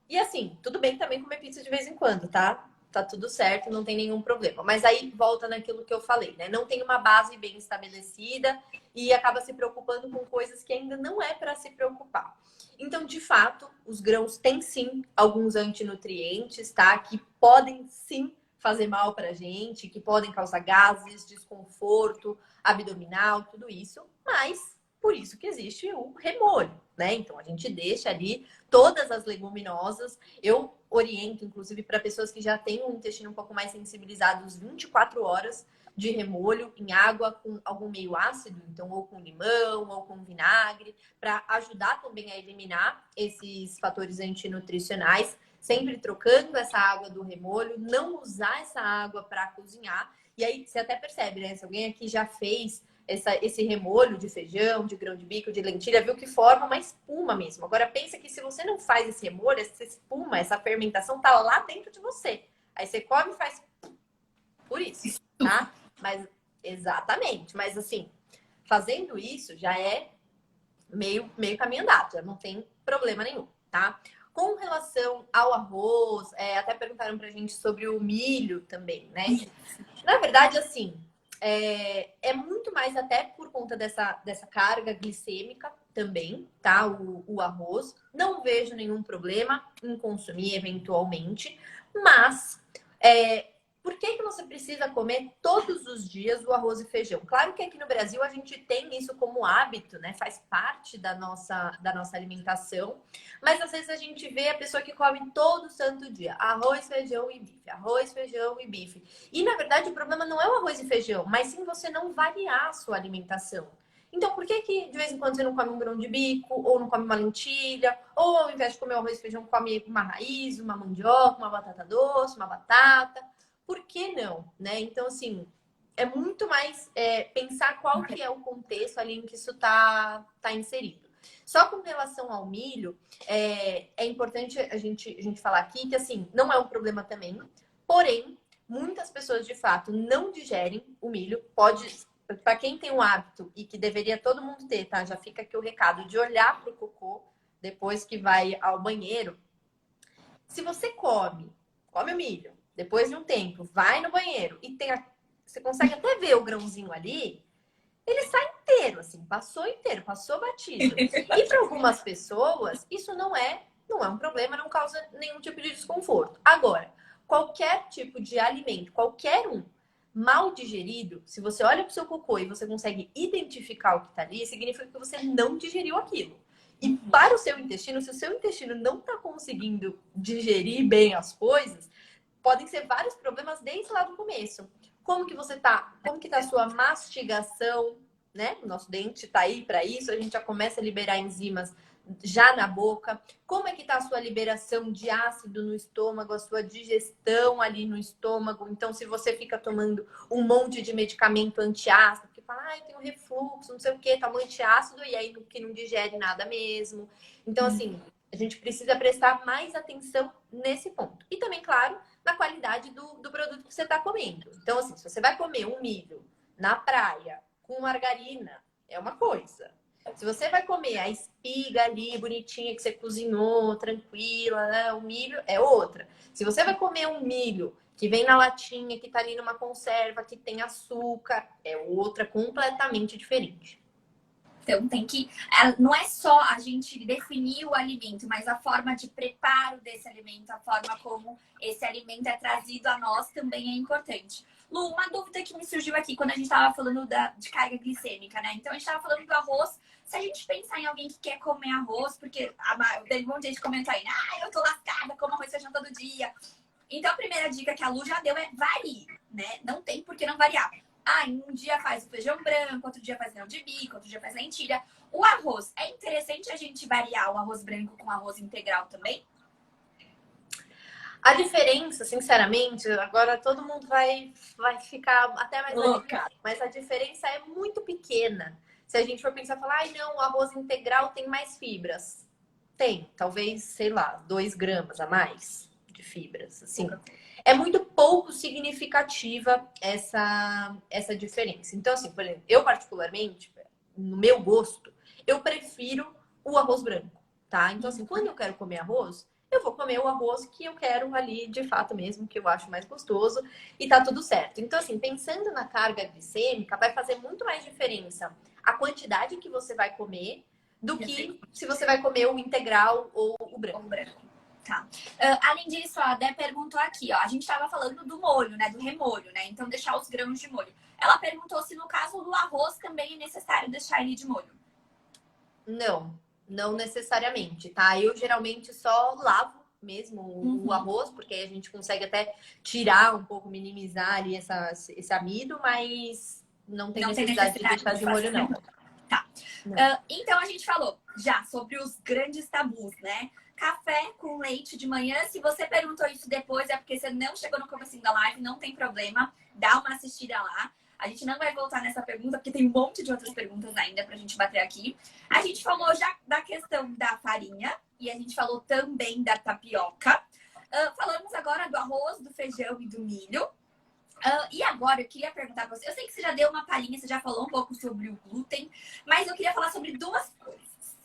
E assim, tudo bem também comer pizza de vez em quando, tá? Tá tudo certo, não tem nenhum problema. Mas aí volta naquilo que eu falei, né? Não tem uma base bem estabelecida e acaba se preocupando com coisas que ainda não é para se preocupar. Então, de fato, os grãos têm sim alguns antinutrientes, tá? Que podem sim fazer mal pra gente, que podem causar gases, desconforto abdominal, tudo isso. Mas por isso que existe o remolho, né? Então a gente deixa ali todas as leguminosas. Eu oriento, inclusive, para pessoas que já têm um intestino um pouco mais sensibilizado, os 24 horas de remolho em água com algum meio ácido, então ou com limão ou com vinagre, para ajudar também a eliminar esses fatores antinutricionais, sempre trocando essa água do remolho, não usar essa água para cozinhar. E aí você até percebe, né? Se alguém aqui já fez esse remolho de feijão, de grão de bico, de lentilha, viu que forma uma espuma mesmo. Agora pensa que se você não faz esse remolho, essa espuma, essa fermentação tá lá dentro de você. Aí você come e faz por isso, tá? Mas exatamente, mas assim, fazendo isso já é meio caminho andado, já não tem problema nenhum, tá? Com relação ao arroz, até perguntaram pra gente sobre o milho também, né? Na verdade, assim, é muito mais até por conta dessa carga glicêmica também, tá? O arroz. Não vejo nenhum problema em consumir eventualmente, mas por que você precisa comer todos os dias o arroz e feijão? Claro que aqui no Brasil a gente tem isso como hábito, né? Faz parte da nossa alimentação. Mas às vezes a gente vê a pessoa que come todo santo dia arroz, feijão e bife, arroz, feijão e bife. E na verdade o problema não é o arroz e feijão, mas sim você não variar a sua alimentação. Então, por que de vez em quando você não come um grão de bico, ou não come uma lentilha, ou ao invés de comer arroz e feijão, come uma raiz, uma mandioca, uma batata doce, uma batata? Por que não, né? Então, assim, é muito mais pensar qual que é o contexto ali em que isso tá inserido. Só com relação ao milho, é importante a gente falar aqui que, assim, não é um problema também, porém, muitas pessoas, de fato, não digerem o milho. Para quem tem o hábito, e que deveria todo mundo ter, tá? Já fica aqui o recado de olhar pro cocô depois que vai ao banheiro. Se você come o milho, depois de um tempo, vai no banheiro e você consegue até ver o grãozinho ali, ele sai inteiro, assim, passou inteiro, passou batido. E para algumas pessoas, isso não é um problema, não causa nenhum tipo de desconforto. Agora, qualquer tipo de alimento, qualquer um, mal digerido, se você olha para o seu cocô e você consegue identificar o que está ali, significa que você não digeriu aquilo. E para o seu intestino, se o seu intestino não está conseguindo digerir bem as coisas, podem ser vários problemas desde lá do começo. Como que você tá? Como que tá a sua mastigação, né? O nosso dente tá aí para isso, a gente já começa a liberar enzimas já na boca. Como é que tá a sua liberação de ácido no estômago, a sua digestão ali no estômago? Então, se você fica tomando um monte de medicamento antiácido, que fala, eu tenho refluxo, não sei o que, toma antiácido, e aí que não digere nada mesmo. Então, assim, a gente precisa prestar mais atenção nesse ponto. E também, claro, na qualidade do produto que você está comendo. Então, assim, se você vai comer um milho na praia com margarina, é uma coisa. Se você vai comer a espiga ali, bonitinha, que você cozinhou, tranquila, né? O milho é outra. Se você vai comer um milho que vem na latinha, que tá ali numa conserva, que tem açúcar, é outra completamente diferente. Então tem que. Não é só a gente definir o alimento, mas a forma de preparo desse alimento, a forma como esse alimento é trazido a nós também é importante. Lu, uma dúvida que me surgiu aqui quando a gente estava falando de carga glicêmica, né? Então a gente estava falando do arroz. Se a gente pensar em alguém que quer comer arroz, porque tem um monte de gente comentou aí, eu tô lascada, como arroz e feijão todo dia. Então a primeira dica que a Lu já deu é varie, né? Não tem por que não variar. Um dia faz o feijão branco, outro dia faz grão de bico, outro dia faz lentilha. O arroz, é interessante a gente variar o arroz branco com arroz integral também? A diferença, sinceramente, agora todo mundo vai ficar até mais aliviado, mas a diferença é muito pequena. Se a gente for pensar, falar, não, o arroz integral tem mais fibras. Tem, talvez, sei lá, 2 gramas a mais de fibras, assim. É muito pouco significativa essa diferença. Então, assim, por exemplo, eu particularmente, no meu gosto, eu prefiro o arroz branco, tá? Então, assim, quando eu quero comer arroz, eu vou comer o arroz que eu quero ali, de fato mesmo, que eu acho mais gostoso, e tá tudo certo. Então, assim, pensando na carga glicêmica, vai fazer muito mais diferença a quantidade que você vai comer do que se você vai comer o integral ou o branco. Tá. Além disso, a Dé perguntou aqui, ó. A gente estava falando do molho, né? Do remolho, né? Então, deixar os grãos de molho. Ela perguntou se no caso do arroz também é necessário deixar ele de molho. Não necessariamente, tá? Eu geralmente só lavo mesmo o arroz, porque aí a gente consegue até tirar um pouco, minimizar ali esse amido, mas não tem necessidade de deixar de molho, não. Tá. Então, a gente falou já sobre os grandes tabus, né? café com leite de manhã. Se você perguntou isso depois, é porque você não chegou no comecinho da live, não tem problema. Dá uma assistida lá. A gente não vai voltar nessa pergunta, porque tem um monte de outras perguntas ainda pra gente bater aqui. A gente falou já da questão da farinha e a gente falou também da tapioca. Falamos agora do arroz, do feijão e do milho. E agora eu queria perguntar pra você. Eu sei que você já deu uma palhinha, você já falou um pouco sobre o glúten, mas eu queria falar sobre duas coisas.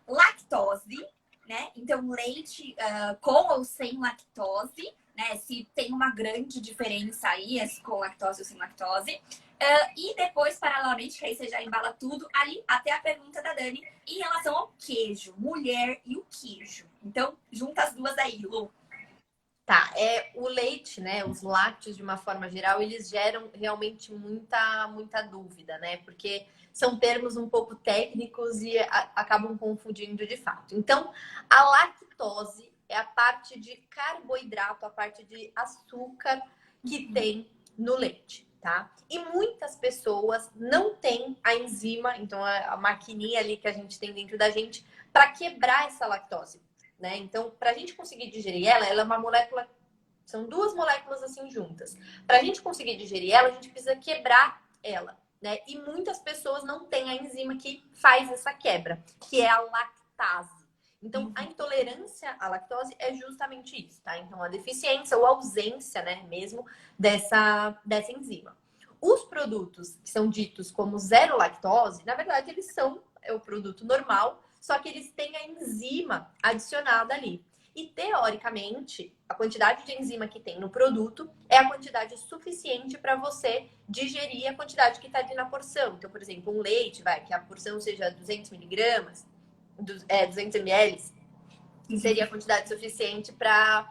Lactose, né? Então, leite com ou sem lactose, né? Se tem uma grande diferença aí, com lactose ou sem lactose. E depois, paralelamente, que aí você já embala tudo ali, até a pergunta da Dani em relação ao queijo, mulher e o queijo. Então, junta as duas aí, Lu. Tá, o leite, né? Os lácteos, de uma forma geral, eles geram realmente muita dúvida, né? Porque são termos um pouco técnicos e acabam confundindo de fato. Então, a lactose é a parte de carboidrato, a parte de açúcar que tem no leite, tá? E muitas pessoas não têm a enzima, então a maquininha ali que a gente tem dentro da gente, para quebrar essa lactose. Né? Então, para a gente conseguir digerir ela é uma molécula, são duas moléculas assim juntas. Para a gente conseguir digerir ela, a gente precisa quebrar ela, né? E muitas pessoas não têm a enzima que faz essa quebra, que é a lactase. Então, a intolerância à lactose é justamente isso, tá? Então, a deficiência ou ausência, né, mesmo dessa enzima. Os produtos que são ditos como zero lactose, na verdade, eles são o produto normal, só que eles têm a enzima adicionada ali. E, teoricamente, a quantidade de enzima que tem no produto é a quantidade suficiente para você digerir a quantidade que está ali na porção. Então, por exemplo, um leite, que a porção seja 200 miligramas, 200 ml, seria a quantidade suficiente para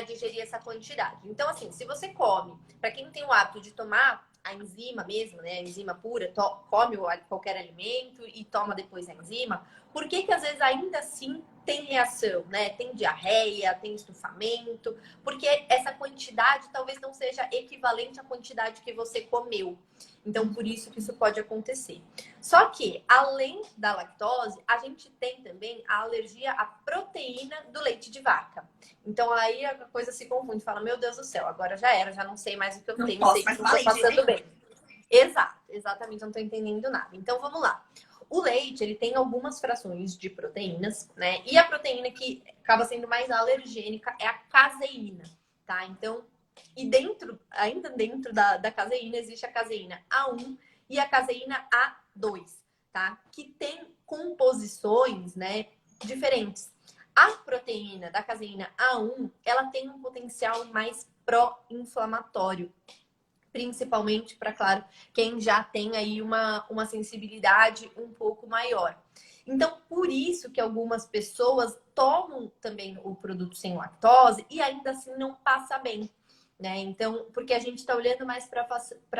digerir essa quantidade. Então, assim, se você come, para quem tem o hábito de tomar a enzima mesmo, né, a enzima pura, come qualquer alimento e toma depois a enzima, por que às vezes ainda assim tem reação, né? Tem diarreia, tem estufamento, porque essa quantidade talvez não seja equivalente à quantidade que você comeu. Então, por isso que isso pode acontecer. Só que, além da lactose, a gente tem também a alergia à proteína do leite de vaca. Então, aí a coisa se confunde. Fala, meu Deus do céu, agora já era, já não sei mais o que eu Não tenho, posso sei que mais não tô tomar leite, passando bem. Exato, exatamente, não tô entendendo nada. Então, vamos lá. O leite, ele tem algumas frações de proteínas, né? E a proteína que acaba sendo mais alergênica é a caseína, tá? Então, e ainda dentro da caseína, existe a caseína A1 e a caseína A2, tá? Que tem composições, né, diferentes. A proteína da caseína A1, ela tem um potencial mais pró-inflamatório, principalmente para, claro, quem já tem aí uma sensibilidade um pouco maior. Então, por isso que algumas pessoas tomam também o produto sem lactose e ainda assim não passa bem, né? Então, porque a gente está olhando mais para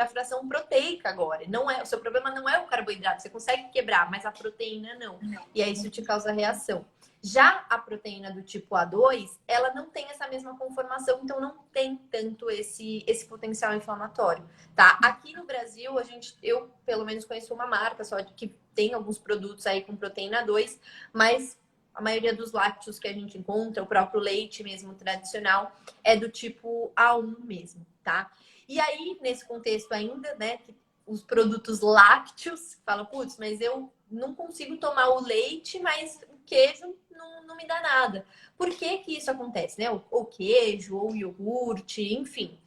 a fração proteica agora. Não é, o seu problema não é o carboidrato, você consegue quebrar, mas a proteína não. E aí isso te causa reação. Já a proteína do tipo A2, ela não tem essa mesma conformação, então não tem tanto esse potencial inflamatório, tá? Aqui no Brasil, eu pelo menos conheço uma marca só que tem alguns produtos aí com proteína A2, mas a maioria dos lácteos que a gente encontra, o próprio leite mesmo tradicional, é do tipo A1 mesmo, tá? E aí, nesse contexto ainda, né, que os produtos lácteos, fala, putz, mas eu não consigo tomar o leite, mas o queijo não me dá nada. Por que que isso acontece, né? Ou queijo, ou iogurte, enfim.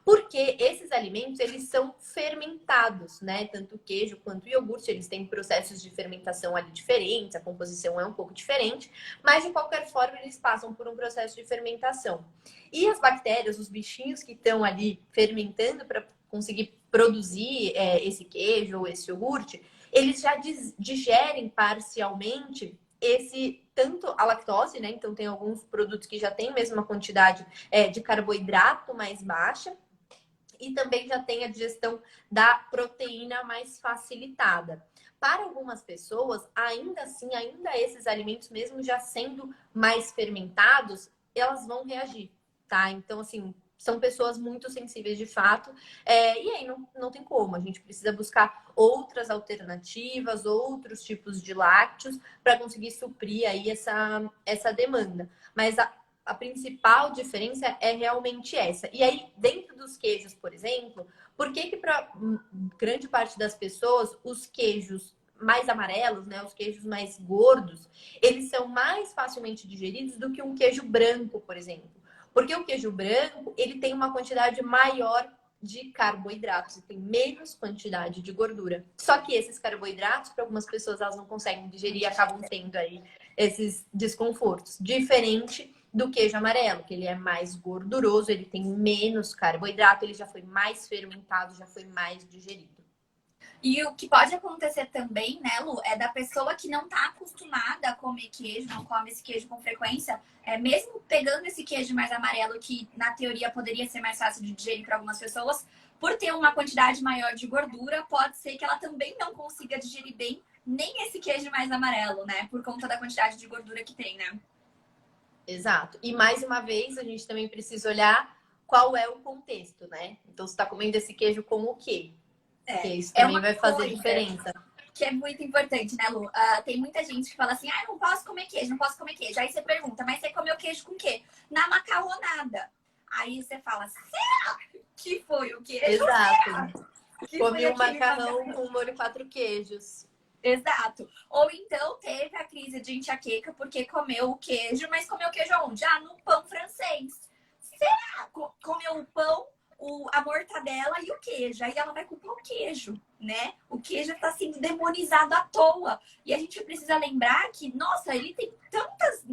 Porque esses alimentos, eles são fermentados, né? Tanto o queijo quanto o iogurte, eles têm processos de fermentação ali diferentes, a composição é um pouco diferente, mas de qualquer forma eles passam por um processo de fermentação. E as bactérias, os bichinhos que estão ali fermentando para conseguir produzir esse queijo ou esse iogurte, eles já digerem parcialmente tanto a lactose, né? Então tem alguns produtos que já têm mesmo uma quantidade de carboidrato mais baixa, e também já tem a digestão da proteína mais facilitada. Para algumas pessoas, ainda assim, ainda esses alimentos, mesmo já sendo mais fermentados, elas vão reagir, tá? Então, assim, são pessoas muito sensíveis de fato, e aí não tem como. A gente precisa buscar outras alternativas, outros tipos de lácteos para conseguir suprir aí essa demanda. Mas a principal diferença é realmente essa. E aí, dentro dos queijos, por exemplo, por que que para grande parte das pessoas, os queijos mais amarelos, né, os queijos mais gordos, eles são mais facilmente digeridos do que um queijo branco, por exemplo? Porque o queijo branco, ele tem uma quantidade maior de carboidratos e tem menos quantidade de gordura. Só que esses carboidratos, para algumas pessoas, elas não conseguem digerir e acabam tendo aí esses desconfortos. Diferente do queijo amarelo, que ele é mais gorduroso, ele tem menos carboidrato, ele já foi mais fermentado, já foi mais digerido. E o que pode acontecer também, né, Lu, é da pessoa que não tá acostumada a comer queijo, não come esse queijo com frequência, mesmo pegando esse queijo mais amarelo, que na teoria poderia ser mais fácil de digerir para algumas pessoas, por ter uma quantidade maior de gordura, pode ser que ela também não consiga digerir bem nem esse queijo mais amarelo, né, por conta da quantidade de gordura que tem, né? Exato. E mais uma vez, a gente também precisa olhar qual é o contexto, né? Então, você está comendo esse queijo com o quê? Porque isso também vai fazer diferença. Que é muito importante, né, Lu? Tem muita gente que fala assim, ah, não posso comer queijo, não posso comer queijo. Aí você pergunta, mas você comeu queijo com o quê? Na macarronada. Aí você fala, será que foi o queijo? Exato. Que comi um macarrão com molho 4 queijos. Exato. Ou então teve a crise de enxaqueca porque comeu o queijo, mas comeu o queijo aonde? Ah, no pão francês. Será? Comeu o pão, a mortadela e o queijo. Aí ela vai culpar o queijo, né? O queijo está sendo demonizado à toa. E a gente precisa lembrar que, nossa, ele tem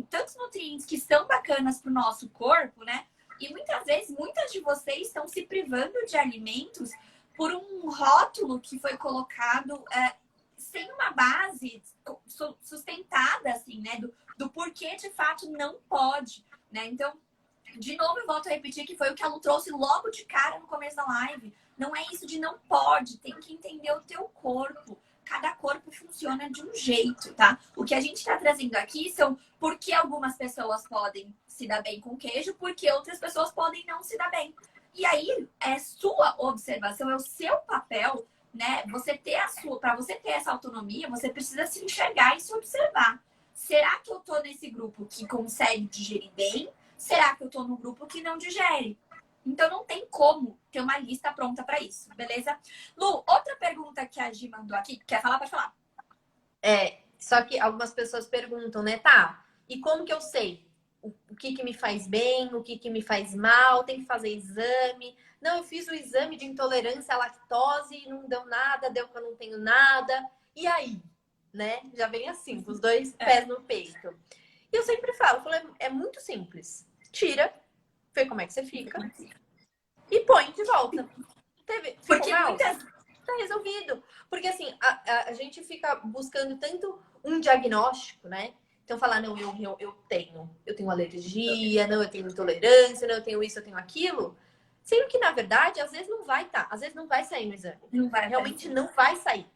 tantos nutrientes que são bacanas para o nosso corpo, né? E muitas vezes, muitas de vocês estão se privando de alimentos por um rótulo que foi colocado sem uma base sustentada, assim, né? Do porquê de fato não pode, né? Então, de novo, eu volto a repetir que foi o que a Lu trouxe logo de cara no começo da live. Não é isso de não pode, tem que entender o teu corpo. Cada corpo funciona de um jeito, tá? O que a gente está trazendo aqui são por que algumas pessoas podem se dar bem com queijo, porque outras pessoas podem não se dar bem. E aí, é sua observação, é o seu papel, né? Para você ter essa autonomia, você precisa se enxergar e se observar. Será que eu tô nesse grupo que consegue digerir bem? Será que eu tô no grupo que não digere? Então não tem como ter uma lista pronta para isso, beleza? Lu, outra pergunta que a Gi mandou aqui, quer falar? Pode falar. Só que algumas pessoas perguntam, né, tá? E como que eu sei o que me faz bem, o que me faz mal? Tem que fazer exame? Não, eu fiz o exame de intolerância à lactose e não deu nada, deu que eu não tenho nada. E aí? Né? Já vem assim, com os dois pés no peito. E eu sempre falo, é muito simples. Tira, vê como é que você fica e põe de volta. Porque muitas... Tá resolvido. Porque assim, a gente fica buscando tanto um diagnóstico, né? Então falar, não, eu tenho alergia, não, eu tenho intolerância, não, eu tenho isso, eu tenho aquilo. Sendo que, na verdade, às vezes não vai às vezes não vai sair no exame. Realmente não vai sair.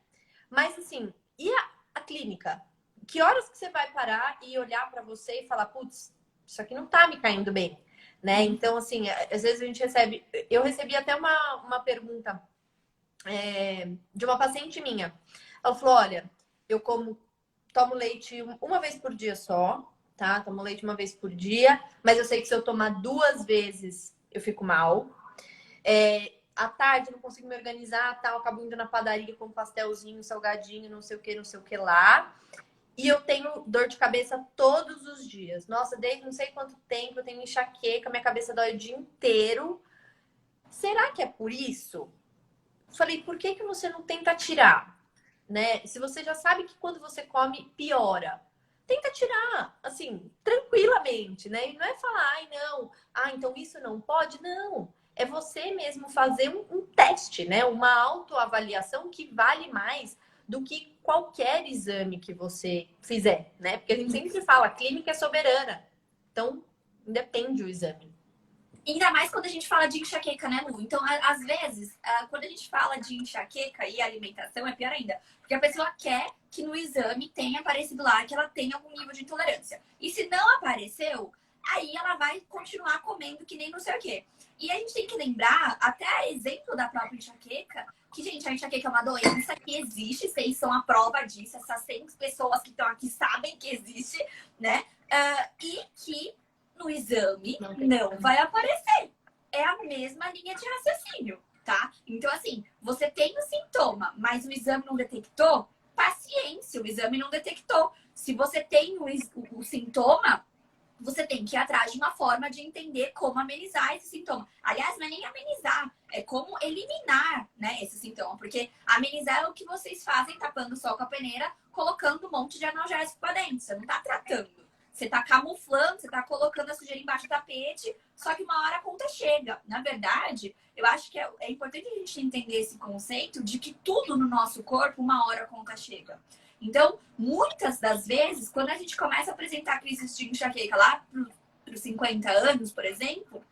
Mas assim, e a clínica? Que horas que você vai parar e olhar para você e falar, putz, isso aqui não tá me caindo bem, né? Então, assim, às vezes a gente eu recebi até uma pergunta de uma paciente minha. Ela falou, olha, eu tomo leite uma vez por dia só, tá? Tomo leite uma vez por dia, mas eu sei que se eu tomar 2 vezes, eu fico mal. À tarde, não consigo me organizar, tal, acabo indo na padaria com um pastelzinho, salgadinho, não sei o que lá. E eu tenho dor de cabeça todos os dias. Nossa, desde não sei quanto tempo eu tenho enxaqueca, minha cabeça dói o dia inteiro. Será que é por isso? Falei, por que você não tenta tirar? Né? Se você já sabe que quando você come, piora. Tenta tirar, assim, tranquilamente, né? E não é falar, ai, não, então isso não pode. Não, é você mesmo fazer um teste, né? Uma autoavaliação que vale mais do que qualquer exame que você fizer, né? Porque a gente sempre fala, a clínica é soberana. Então, depende o exame. Ainda mais quando a gente fala de enxaqueca, né, Lu? Então, às vezes, quando a gente fala de enxaqueca e alimentação, é pior ainda. Porque a pessoa quer que no exame tenha aparecido lá que ela tem algum nível de intolerância. E se não apareceu, aí ela vai continuar comendo que nem não sei o quê. E a gente tem que lembrar, até exemplo da própria enxaqueca, que, gente, a enxaqueca é uma doença que existe, vocês são a prova disso, essas 100 pessoas que estão aqui sabem que existe, né? E que no exame não vai aparecer. É a mesma linha de raciocínio, tá? Então, assim, você tem o sintoma, mas o exame não detectou, paciência, o exame não detectou. Se você tem o sintoma, você tem que ir atrás de uma forma de entender como amenizar esse sintoma. Aliás, não é nem amenizar, é como eliminar, né, esse sintoma. Porque amenizar é o que vocês fazem tapando o sol com a peneira, colocando um monte de analgésico para dentro. Você não tá tratando. Você tá camuflando, você tá colocando a sujeira embaixo do tapete, só que uma hora a conta chega. Na verdade, eu acho que é importante a gente entender esse conceito de que tudo no nosso corpo, uma hora a conta chega. Então, muitas das vezes, quando a gente começa a apresentar crises de enxaqueca lá para os 50 anos, por exemplo,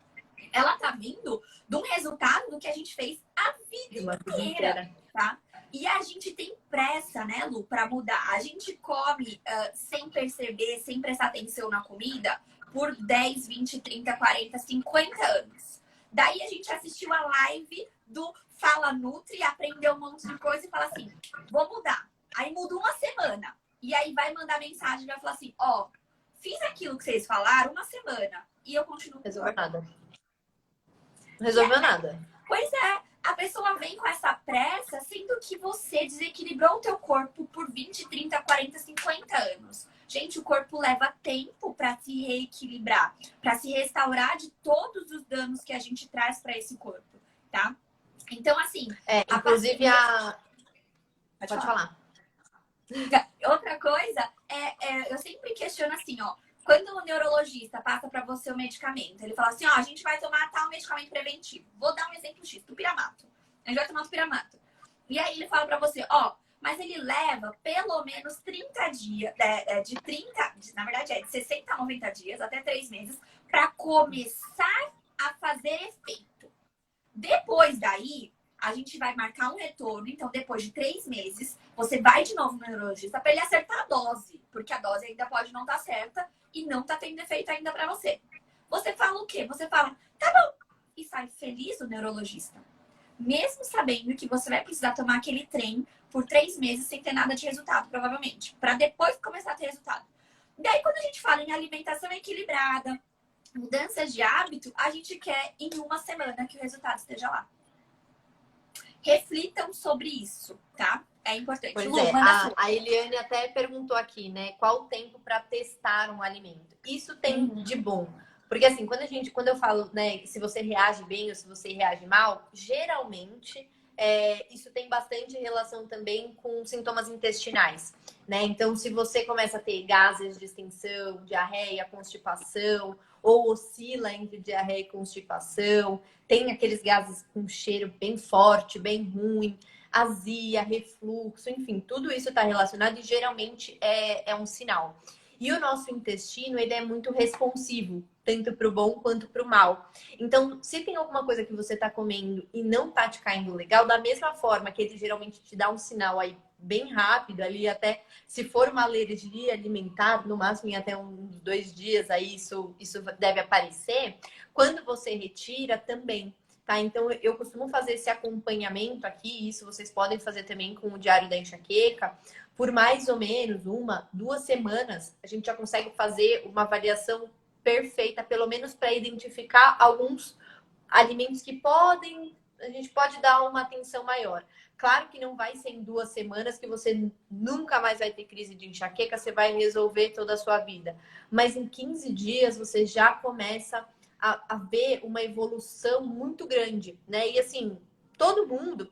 ela tá vindo de um resultado do que a gente fez a vida inteira, tá? E a gente tem pressa, né, Lu, para mudar. A gente come sem perceber, sem prestar atenção na comida, por 10, 20, 30, 40, 50 anos. Daí a gente assistiu a live do Fala Nutri, aprendeu um monte de coisa e fala assim, vou mudar. Aí muda uma semana. E aí vai mandar mensagem e vai falar assim, ó, fiz aquilo que vocês falaram uma semana e eu continuo. Resolveu nada. Não resolveu nada. Pois é, a pessoa vem com essa pressa, sendo que você desequilibrou o teu corpo por 20, 30, 40, 50 anos. Gente, o corpo leva tempo para se reequilibrar, para se restaurar de todos os danos que a gente traz para esse corpo, tá? Então, assim... inclusive Pode falar. Outra coisa eu sempre questiono assim, ó. Quando o neurologista passa para você o medicamento, ele fala assim, ó, a gente vai tomar tal medicamento preventivo. Vou dar um exemplo X, tupiramato. A gente vai tomar tupiramato. E aí ele fala para você, ó, mas ele leva pelo menos 30 dias, na verdade de 60 a 90 dias, até 3 meses, para começar a fazer efeito. Depois daí, a gente vai marcar um retorno. Então, depois de 3 meses, você vai de novo no neurologista para ele acertar a dose. Porque a dose ainda pode não estar certa e não tá tendo efeito ainda para você. Você fala o quê? Você fala, tá bom. E sai feliz do neurologista. Mesmo sabendo que você vai precisar tomar aquele trem por 3 meses sem ter nada de resultado, provavelmente. Para depois começar a ter resultado. Daí, quando a gente fala em alimentação equilibrada, mudanças de hábito, a gente quer em uma semana que o resultado esteja lá. Reflitam sobre isso, tá? É importante. Pois Lu, a Eliane até perguntou aqui, né? Qual o tempo para testar um alimento? Isso tem de bom. Porque assim, quando eu falo, né, se você reage bem ou se você reage mal, geralmente isso tem bastante relação também com sintomas intestinais, né? Então, se você começa a ter gases de extensão, diarreia, constipação, ou oscila entre diarreia e constipação, tem aqueles gases com cheiro bem forte, bem ruim, azia, refluxo, enfim, tudo isso está relacionado e geralmente é um sinal. E o nosso intestino, ele é muito responsivo, tanto para o bom quanto para o mal. Então, se tem alguma coisa que você está comendo e não está te caindo legal, da mesma forma que ele geralmente te dá um sinal aí bem rápido, ali até se for uma alergia alimentar, no máximo em até uns 2 dias, aí isso deve aparecer. Quando você retira, também. Tá? Então, eu costumo fazer esse acompanhamento aqui, isso vocês podem fazer também com o Diário da Enxaqueca. Por mais ou menos 1, 2 semanas, a gente já consegue fazer uma avaliação perfeita, pelo menos para identificar alguns alimentos que a gente pode dar uma atenção maior. Claro que não vai ser em 2 semanas que você nunca mais vai ter crise de enxaqueca, você vai resolver toda a sua vida. Mas em 15 dias você já começa a ver uma evolução muito grande, né? E assim, todo mundo,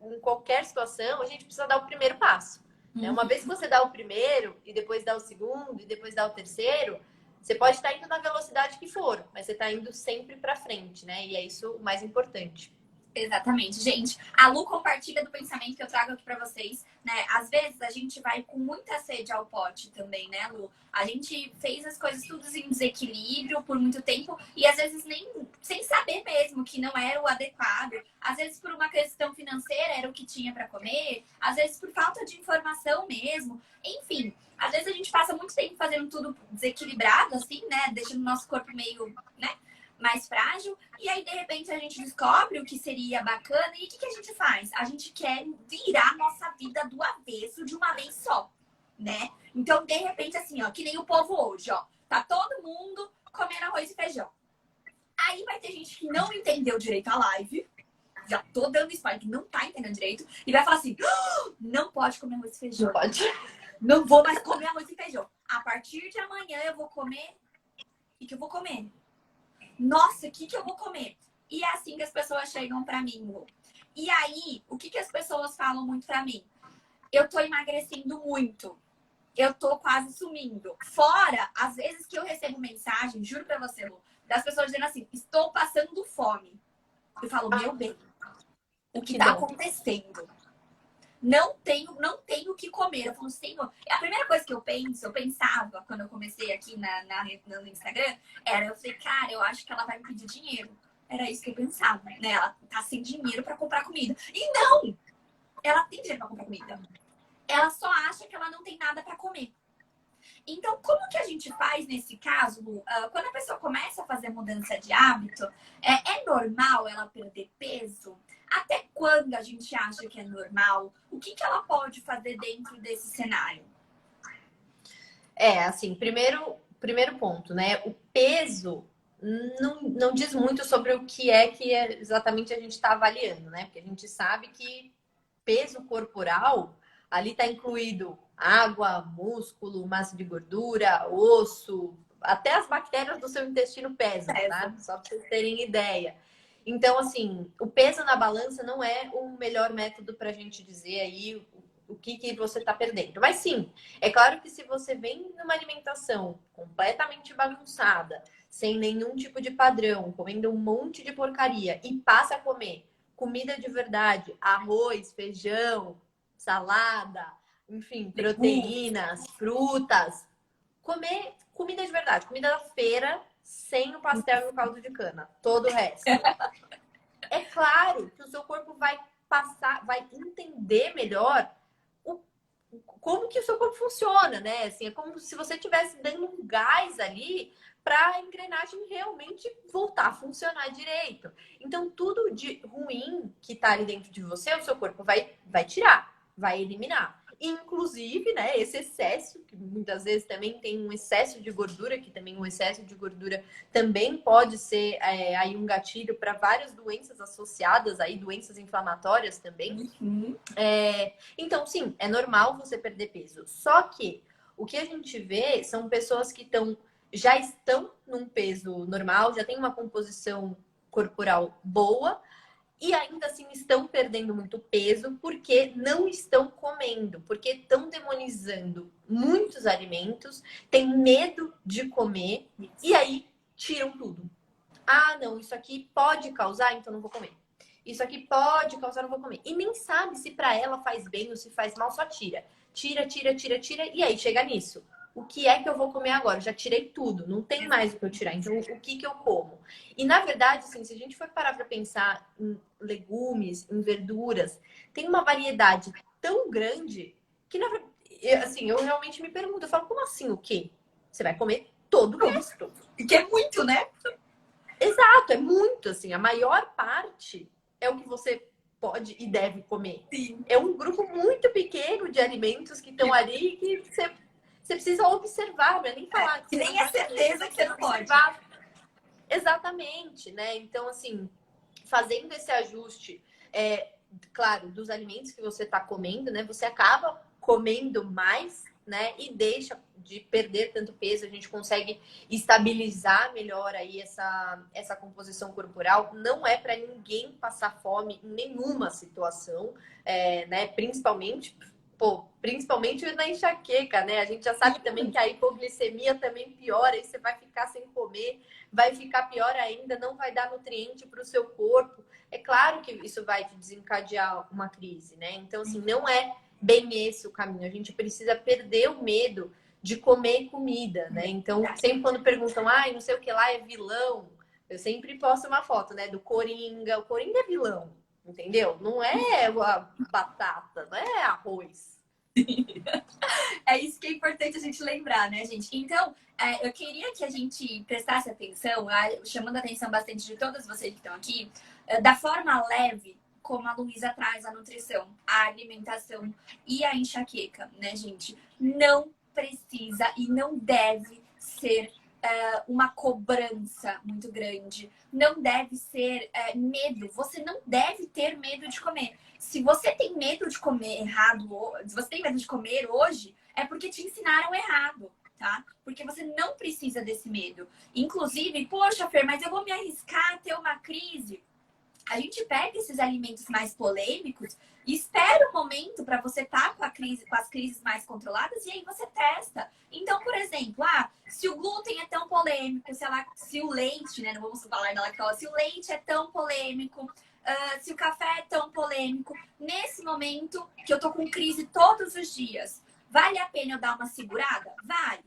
em qualquer situação, a gente precisa dar o primeiro passo. Né? Uma vez que você dá o primeiro, e depois dá o segundo, e depois dá o terceiro, você pode estar indo na velocidade que for, mas você está indo sempre para frente, né? E é isso o mais importante. Exatamente, gente. A Lu compartilha do pensamento que eu trago aqui pra vocês, né? Às vezes a gente vai com muita sede ao pote também, né, Lu? A gente fez as coisas tudo em desequilíbrio por muito tempo e às vezes nem sem saber mesmo que não era o adequado. Às vezes por uma questão financeira era o que tinha pra comer, às vezes por falta de informação mesmo. Enfim, Às vezes a gente passa muito tempo fazendo tudo desequilibrado, assim, né? Deixando o nosso corpo meio, né? Mais frágil. E aí, de repente, a gente descobre o que seria bacana. E o que a gente faz? A gente quer virar a nossa vida do avesso de uma vez só, né? Então, de repente, assim, ó, que nem o povo hoje, ó. Tá todo mundo comendo arroz e feijão. Aí vai ter gente que não entendeu direito a live. Já tô dando spoiler, que não tá entendendo direito. E vai falar assim, não pode comer arroz e feijão. Não pode. Não vou mais comer arroz e feijão. A partir de amanhã eu vou comer. O que eu vou comer? Nossa, o que eu vou comer? E é assim que as pessoas chegam pra mim, Lu. E aí, o que as pessoas falam muito pra mim? Eu tô emagrecendo muito. Eu tô quase sumindo. Fora, às vezes que eu recebo mensagem, juro pra você, Lu, das pessoas dizendo assim, estou passando fome. Eu falo, meu bem, o que tá acontecendo? Não tenho o que comer. Eu falo, Senhor. A primeira coisa que eu pensava quando eu comecei aqui no Instagram, eu falei, cara, eu acho que ela vai me pedir dinheiro. Era isso que eu pensava, né? Ela tá sem dinheiro pra comprar comida. E não! Ela tem dinheiro pra comprar comida. Ela só acha que ela não tem nada pra comer. Então, como que a gente faz nesse caso, Lu? Quando a pessoa começa a fazer mudança de hábito, é normal ela perder peso? Até quando a gente acha que é normal? O que ela pode fazer dentro desse cenário? Assim, primeiro ponto, né? O peso não diz muito sobre o que exatamente a gente está avaliando, né? Porque a gente sabe que peso corporal ali está incluído água, músculo, massa de gordura, osso, até as bactérias do seu intestino pesam, tá? Só para vocês terem ideia. Então, assim, o peso na balança não é o melhor método para a gente dizer aí o que você está perdendo. Mas sim, é claro que se você vem numa alimentação completamente bagunçada, sem nenhum tipo de padrão, comendo um monte de porcaria e passa a comer comida de verdade, arroz, feijão, salada, enfim, proteínas, frutas, comer comida de verdade, comida da feira, sem o pastel e o caldo de cana, todo o resto. É claro que o seu corpo vai vai entender melhor como que o seu corpo funciona, né? Assim, é como se você estivesse dando um gás ali para a engrenagem realmente voltar a funcionar direito. Então, tudo de ruim que está ali dentro de você, o seu corpo vai tirar, vai eliminar. Inclusive, né, esse excesso, que muitas vezes também tem um excesso de gordura, que também um excesso de gordura também pode ser aí um gatilho para várias doenças associadas, aí doenças inflamatórias também. Uhum. Então, sim, é normal você perder peso. Só que o que a gente vê são pessoas que já estão num peso normal, já tem uma composição corporal boa, e ainda assim estão perdendo muito peso porque não estão comendo, porque estão demonizando muitos alimentos, têm medo de comer e aí tiram tudo. Ah, não, isso aqui pode causar, então não vou comer. Isso aqui pode causar, não vou comer. E nem sabe se para ela faz bem ou se faz mal, só tira. Tira, e aí chega nisso. O que é que eu vou comer agora? Já tirei tudo, não tem mais o que eu tirar. Então, o que eu como? E na verdade, assim, se a gente for parar para pensar em legumes, em verduras, tem uma variedade tão grande que, assim, eu realmente me pergunto, eu falo, como assim o quê? Você vai comer todo o resto. Que é muito, né? Exato, é muito, assim, a maior parte é o que você pode e deve comer. Sim. É um grupo muito pequeno de alimentos que estão ali que você precisa observar, não é nem falar. Que nem é certeza que você não pode. Exatamente, né? Então, assim, fazendo esse ajuste, claro, dos alimentos que você está comendo, né? Você acaba comendo mais, né? E deixa de perder tanto peso, a gente consegue estabilizar melhor aí essa composição corporal. Não é para ninguém passar fome em nenhuma situação, né? Principalmente na enxaqueca, né? A gente já sabe também que a hipoglicemia também piora, aí você vai ficar sem comer, vai ficar pior ainda, não vai dar nutriente para o seu corpo. É claro que isso vai te desencadear uma crise, né? Então, assim, não é bem esse o caminho. A gente precisa perder o medo de comer comida, né? Então, sempre quando perguntam, não sei o que lá é vilão, eu sempre posto uma foto, né, do Coringa. O Coringa é vilão, entendeu? Não é a batata, não é arroz. É isso que é importante a gente lembrar, né, gente? Então, eu queria que a gente prestasse atenção, chamando a atenção bastante de todas vocês que estão aqui, da forma leve como a Luísa traz a nutrição, a alimentação e a enxaqueca, né, gente? Não precisa e não deve ser uma cobrança muito grande. Não deve ser medo. Você não deve ter medo de comer. Se você tem medo de comer errado, se você tem medo de comer hoje, é porque te ensinaram errado, tá? Porque você não precisa desse medo. Inclusive, poxa, Fer, mas eu vou me arriscar a ter uma crise. A gente pega esses alimentos mais polêmicos e espera um momento para você estar com as crises mais controladas e aí você testa. Então, por exemplo, se o glúten é tão polêmico, se o leite, né? Não vamos falar da lactose, se o leite é tão polêmico, se o café é tão polêmico, nesse momento que eu tô com crise todos os dias, vale a pena eu dar uma segurada? Vale.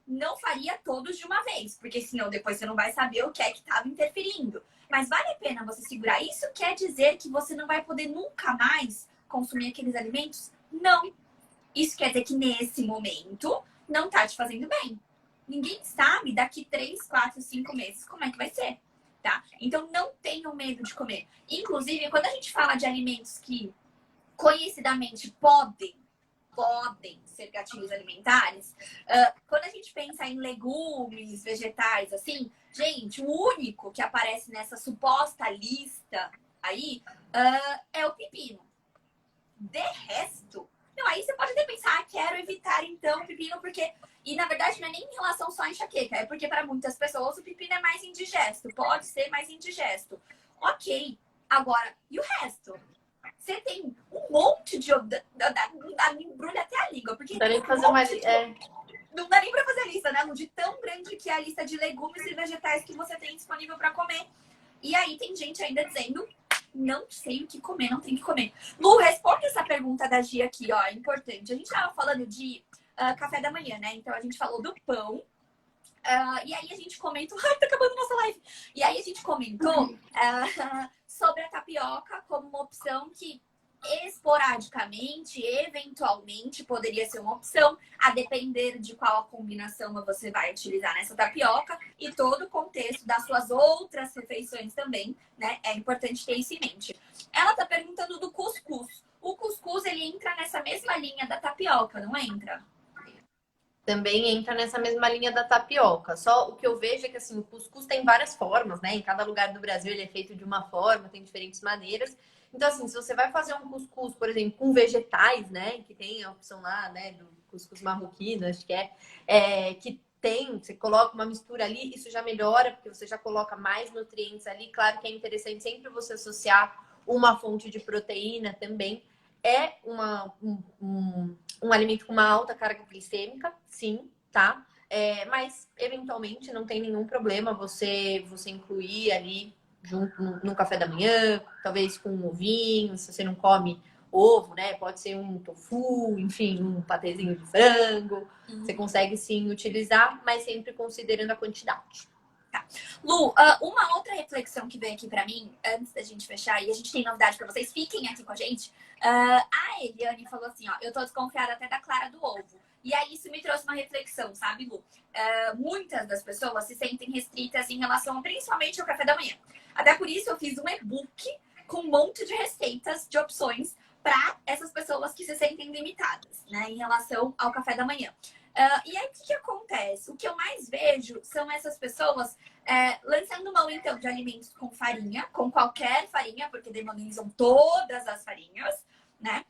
Não faria todos de uma vez, porque senão depois você não vai saber o que é que estava interferindo. Mas vale a pena você segurar. Isso quer dizer que você não vai poder nunca mais consumir aqueles alimentos? Não. Isso quer dizer que nesse momento não tá te fazendo bem. Ninguém sabe daqui 3, 4, 5 meses como é que vai ser, tá? Então não tenham medo de comer. Inclusive, quando a gente fala de alimentos que conhecidamente podem ser gatilhos alimentares, quando a gente pensa em legumes, vegetais, assim, gente, o único que aparece nessa suposta lista aí é o pepino. De resto, não, aí você pode até pensar, quero evitar então o pepino, porque. E na verdade não é nem em relação só à enxaqueca, é porque para muitas pessoas o pepino é mais indigesto, pode ser mais indigesto. Ok, agora, e o resto? Você tem um monte de. Embrulha até a língua, porque. Não dá nem pra fazer uma. Não dá nem pra fazer a lista, né, Lu? De tão grande que é a lista de legumes e vegetais que você tem disponível pra comer. E aí tem gente ainda dizendo, não sei o que comer, não tem que comer. Lu, responde essa pergunta da Gia aqui, ó, é importante. A gente tava falando de café da manhã, né? Então a gente falou do pão. E aí a gente comentou. Ai, tá acabando nossa live. E aí a gente comentou sobre a tapioca como uma opção que esporadicamente, eventualmente, poderia ser uma opção, a depender de qual a combinação você vai utilizar nessa tapioca e todo o contexto das suas outras refeições também, né? É importante ter isso em mente. Ela tá perguntando do cuscuz. O cuscuz, ele entra nessa mesma linha da tapioca, não entra? Também entra nessa mesma linha da tapioca. Só o que eu vejo é que assim, o cuscuz tem várias formas, né? Em cada lugar do Brasil ele é feito de uma forma, tem diferentes maneiras. Então, assim, se você vai fazer um cuscuz, por exemplo, com vegetais, né? Que tem a opção lá, né? Do cuscuz marroquino, acho que que tem, você coloca uma mistura ali, isso já melhora, porque você já coloca mais nutrientes ali. Claro que é interessante sempre você associar uma fonte de proteína também. É um alimento com uma alta carga glicêmica, sim, tá? Mas, eventualmente, não tem nenhum problema você incluir ali junto no café da manhã, talvez com um ovinho, se você não come ovo, né? Pode ser um tofu, enfim, um patezinho de frango. Você consegue, sim, utilizar, mas sempre considerando a quantidade. Tá. Lu, uma outra reflexão que veio aqui pra mim, antes da gente fechar, e a gente tem novidade pra vocês, fiquem aqui com a gente. A Eliane falou assim, ó, eu tô desconfiada até da clara do ovo. E aí isso me trouxe uma reflexão, sabe, Lu? Muitas das pessoas se sentem restritas em relação, principalmente ao café da manhã. Até por isso eu fiz um e-book com um monte de receitas, de opções para essas pessoas que se sentem limitadas, né, em relação ao café da manhã. E aí, o que acontece? O que eu mais vejo são essas pessoas lançando mão, então, de alimentos com farinha, com qualquer farinha, porque demonizam todas as farinhas, né?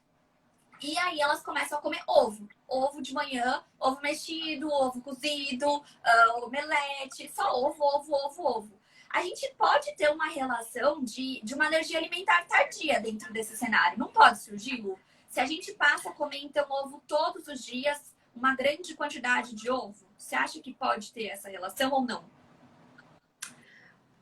E aí elas começam a comer ovo. Ovo de manhã, ovo mexido, ovo cozido, omelete, só ovo, ovo, ovo, ovo. A gente pode ter uma relação de uma alergia alimentar tardia dentro desse cenário. Não pode surgir, Lu? Se a gente passa a comer, então, ovo todos os dias, uma grande quantidade de ovo, você acha que pode ter essa relação ou não?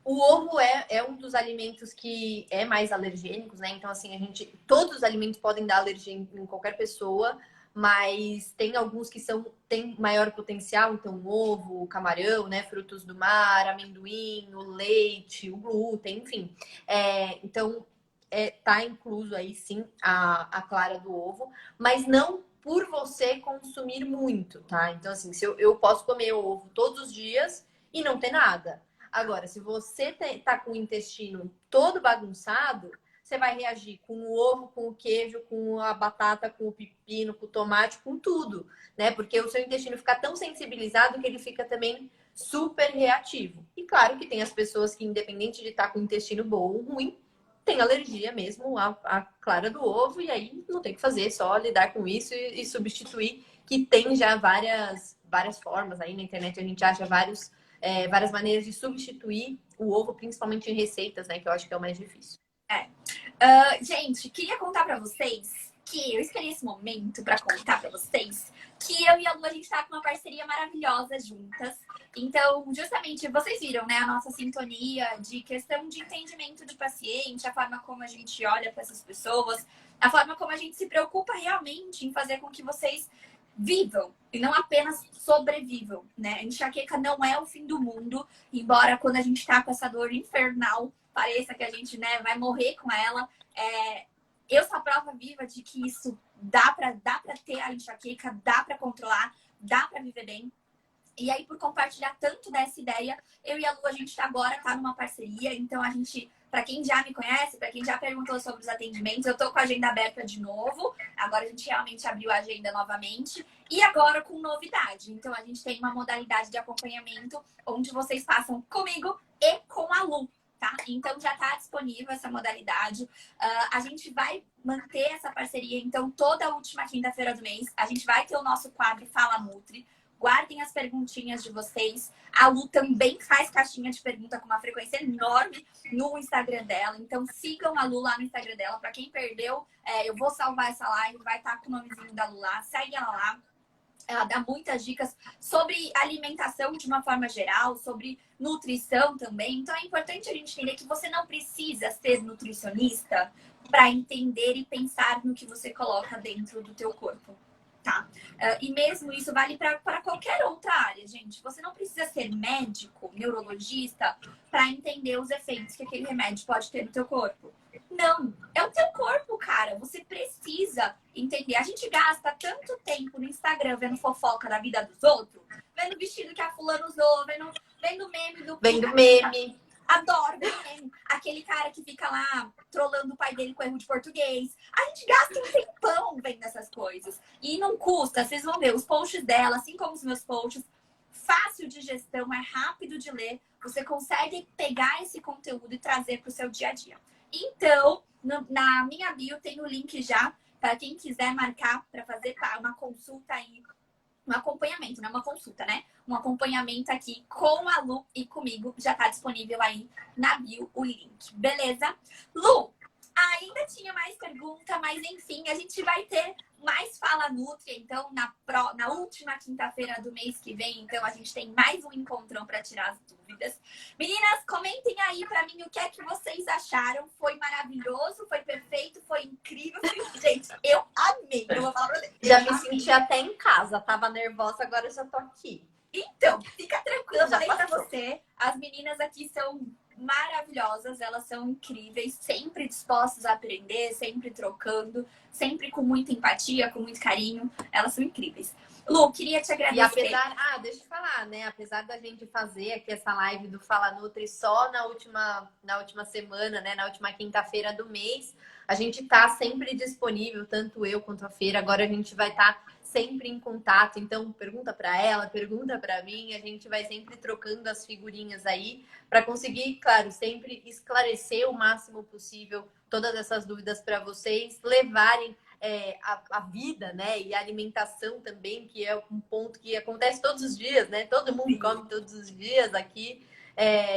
O ovo é um dos alimentos que é mais alergênicos, né? Então, assim, todos os alimentos podem dar alergia em qualquer pessoa, mas tem alguns que têm maior potencial, então o ovo, o camarão, né? Frutos do mar, amendoim, o leite, o glúten, enfim. Então, tá incluso aí sim a clara do ovo, mas não por você consumir muito, tá? Então, assim, se eu posso comer ovo todos os dias e não ter nada. Agora, se você tá com o intestino todo bagunçado, você vai reagir com o ovo, com o queijo, com a batata, com o pepino, com o tomate, com tudo, né? Porque o seu intestino fica tão sensibilizado que ele fica também super reativo. E claro que tem as pessoas que, independente de estar com o intestino bom ou ruim, tem alergia mesmo à clara do ovo, e aí não tem o que fazer, só lidar com isso e substituir, que tem já várias formas aí na internet, a gente acha várias maneiras de substituir o ovo, principalmente em receitas, né? Que eu acho que é o mais difícil. Gente, queria contar pra vocês que eu escolhi esse momento pra contar pra vocês que eu e a Lu, a gente tá com uma parceria maravilhosa juntas. Então, justamente, vocês viram, né, a nossa sintonia de questão de entendimento de paciente, a forma como a gente olha pra essas pessoas, a forma como a gente se preocupa realmente em fazer com que vocês vivam e não apenas sobrevivam, né? A enxaqueca não é o fim do mundo, embora quando a gente tá com essa dor infernal, pareça que a gente, né, vai morrer com ela. Eu sou a prova viva de que isso dá pra ter a enxaqueca, dá pra controlar, dá pra viver bem. E aí, por compartilhar tanto dessa ideia, eu e a Lu, a gente agora tá numa parceria. Então, a gente, pra quem já me conhece, pra quem já perguntou sobre os atendimentos, eu tô com a agenda aberta de novo. Agora a gente realmente abriu a agenda novamente. E agora com novidade. Então, a gente tem uma modalidade de acompanhamento onde vocês passam comigo e com a Lu. Tá? Então já está disponível essa modalidade. A gente vai manter essa parceria. Então, toda última quinta-feira do mês, a gente vai ter o nosso quadro Fala Nutri. Guardem as perguntinhas de vocês. A Lu também faz caixinha de pergunta com uma frequência enorme no Instagram dela. Então, sigam a Lu lá no Instagram dela. Para quem perdeu, eu vou salvar essa live. Vai estar com o nomezinho da Lu lá. Segue ela lá. Ela dá muitas dicas sobre alimentação de uma forma geral, sobre nutrição também. Então é importante a gente entender que você não precisa ser nutricionista para entender e pensar no que você coloca dentro do teu corpo, tá? E mesmo isso vale para qualquer outra área, gente. Você não precisa ser médico, neurologista, para entender os efeitos que aquele remédio pode ter no teu corpo. Não, é o teu corpo, cara. Você precisa entender. A gente gasta tanto tempo no Instagram vendo fofoca da vida dos outros, vendo o vestido que a fulana usou, vendo meme do... Vendo meme. Adoro ver meme. Aquele cara que fica lá trolando o pai dele com erro de português. A gente gasta um tempão vendo essas coisas. E não custa, vocês vão ver, os posts dela, assim como os meus posts, fácil de gestão, é rápido de ler. Você consegue pegar esse conteúdo e trazer para o seu dia a dia. Então, na minha bio tem o link já para quem quiser marcar para fazer uma consulta aí, um acompanhamento, não é uma consulta, né? Um acompanhamento aqui com a Lu e comigo já está disponível aí na bio o link, beleza? Lu, ainda tinha mais pergunta, mas enfim, a gente vai ter mais Fala Nutri, então, na última quinta-feira do mês que vem. Então, a gente tem mais um encontrão para tirar as dúvidas. Meninas, comentem aí para mim o que é que vocês acharam. Foi maravilhoso, foi perfeito, foi incrível. Gente, eu amei. Eu vou falar pra vocês. Já me senti até em casa. Tava nervosa, agora eu já tô aqui. Então, fica tranquila, eu falei pra você. As meninas aqui são maravilhosas, elas são incríveis, sempre dispostas a aprender, sempre trocando, sempre com muita empatia, com muito carinho. Elas são incríveis. Lu, queria te agradecer. E apesar, deixa eu falar, né? Apesar da gente fazer aqui essa live do Fala Nutri só na última semana, né? Na última quinta-feira do mês, a gente tá sempre disponível, tanto eu quanto a Feira. Agora a gente vai estar sempre em contato, então pergunta para ela, pergunta para mim, a gente vai sempre trocando as figurinhas aí para conseguir, claro, sempre esclarecer o máximo possível todas essas dúvidas para vocês, levarem a vida, né, e a alimentação também, que é um ponto que acontece todos os dias, né, todo mundo come todos os dias aqui.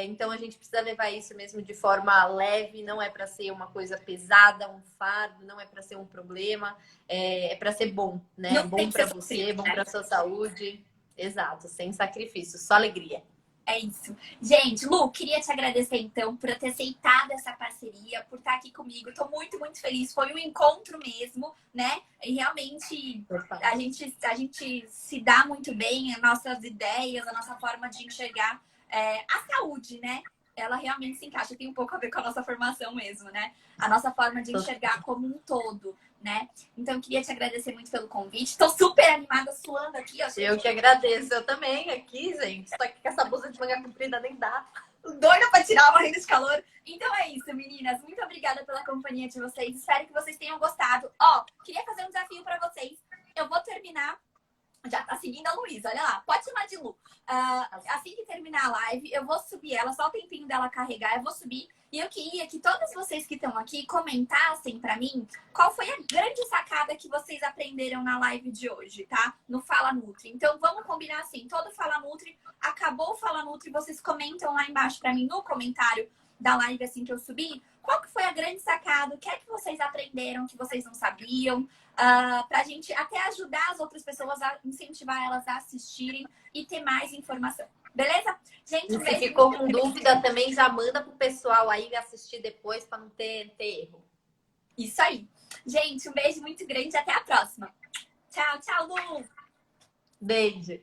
Então a gente precisa levar isso mesmo de forma leve, não é para ser uma coisa pesada, um fardo, não é para ser um problema, é para ser bom, né? Não bom para você, bom para sua saúde. Exato, sem sacrifício, só alegria. É isso. Gente, Lu, queria te agradecer então por ter aceitado essa parceria, por estar aqui comigo. Tô muito, muito feliz. Foi um encontro mesmo, né? E realmente a gente se dá muito bem, as nossas ideias, a nossa forma de enxergar a saúde, né? Ela realmente se encaixa, tem um pouco a ver com a nossa formação mesmo, né? A nossa forma de enxergar como um todo. né? Então, eu queria te agradecer muito pelo convite. Tô super animada, suando aqui, ó. Eu que agradeço. Eu também aqui, gente. Tô aqui com essa blusa de manga comprida, nem dá. Doida pra tirar, morrendo de calor. Então é isso, meninas. Muito obrigada pela companhia de vocês. Espero que vocês tenham gostado. Ó, queria fazer um desafio pra vocês. Eu vou terminar. Já tá seguindo a Luísa, olha lá. Pode chamar de Lu. Assim que terminar a live, eu vou subir ela, só o tempinho dela carregar, eu vou subir. E eu queria que todos vocês que estão aqui comentassem pra mim qual foi a grande sacada que vocês aprenderam na live de hoje, tá? No Fala Nutri. Então vamos combinar assim, todo Fala Nutri, acabou o Fala Nutri, vocês comentam lá embaixo pra mim no comentário da live assim que eu subir. Qual que foi a grande sacada? O que é que vocês aprenderam que vocês não sabiam? Pra gente até ajudar as outras pessoas a incentivar elas a assistirem e ter mais informação. Beleza? Gente, se ficou com dúvida também, já manda pro pessoal aí assistir depois para não ter erro. Isso aí. Gente, um beijo muito grande e até a próxima. Tchau, tchau, Lu! Beijo!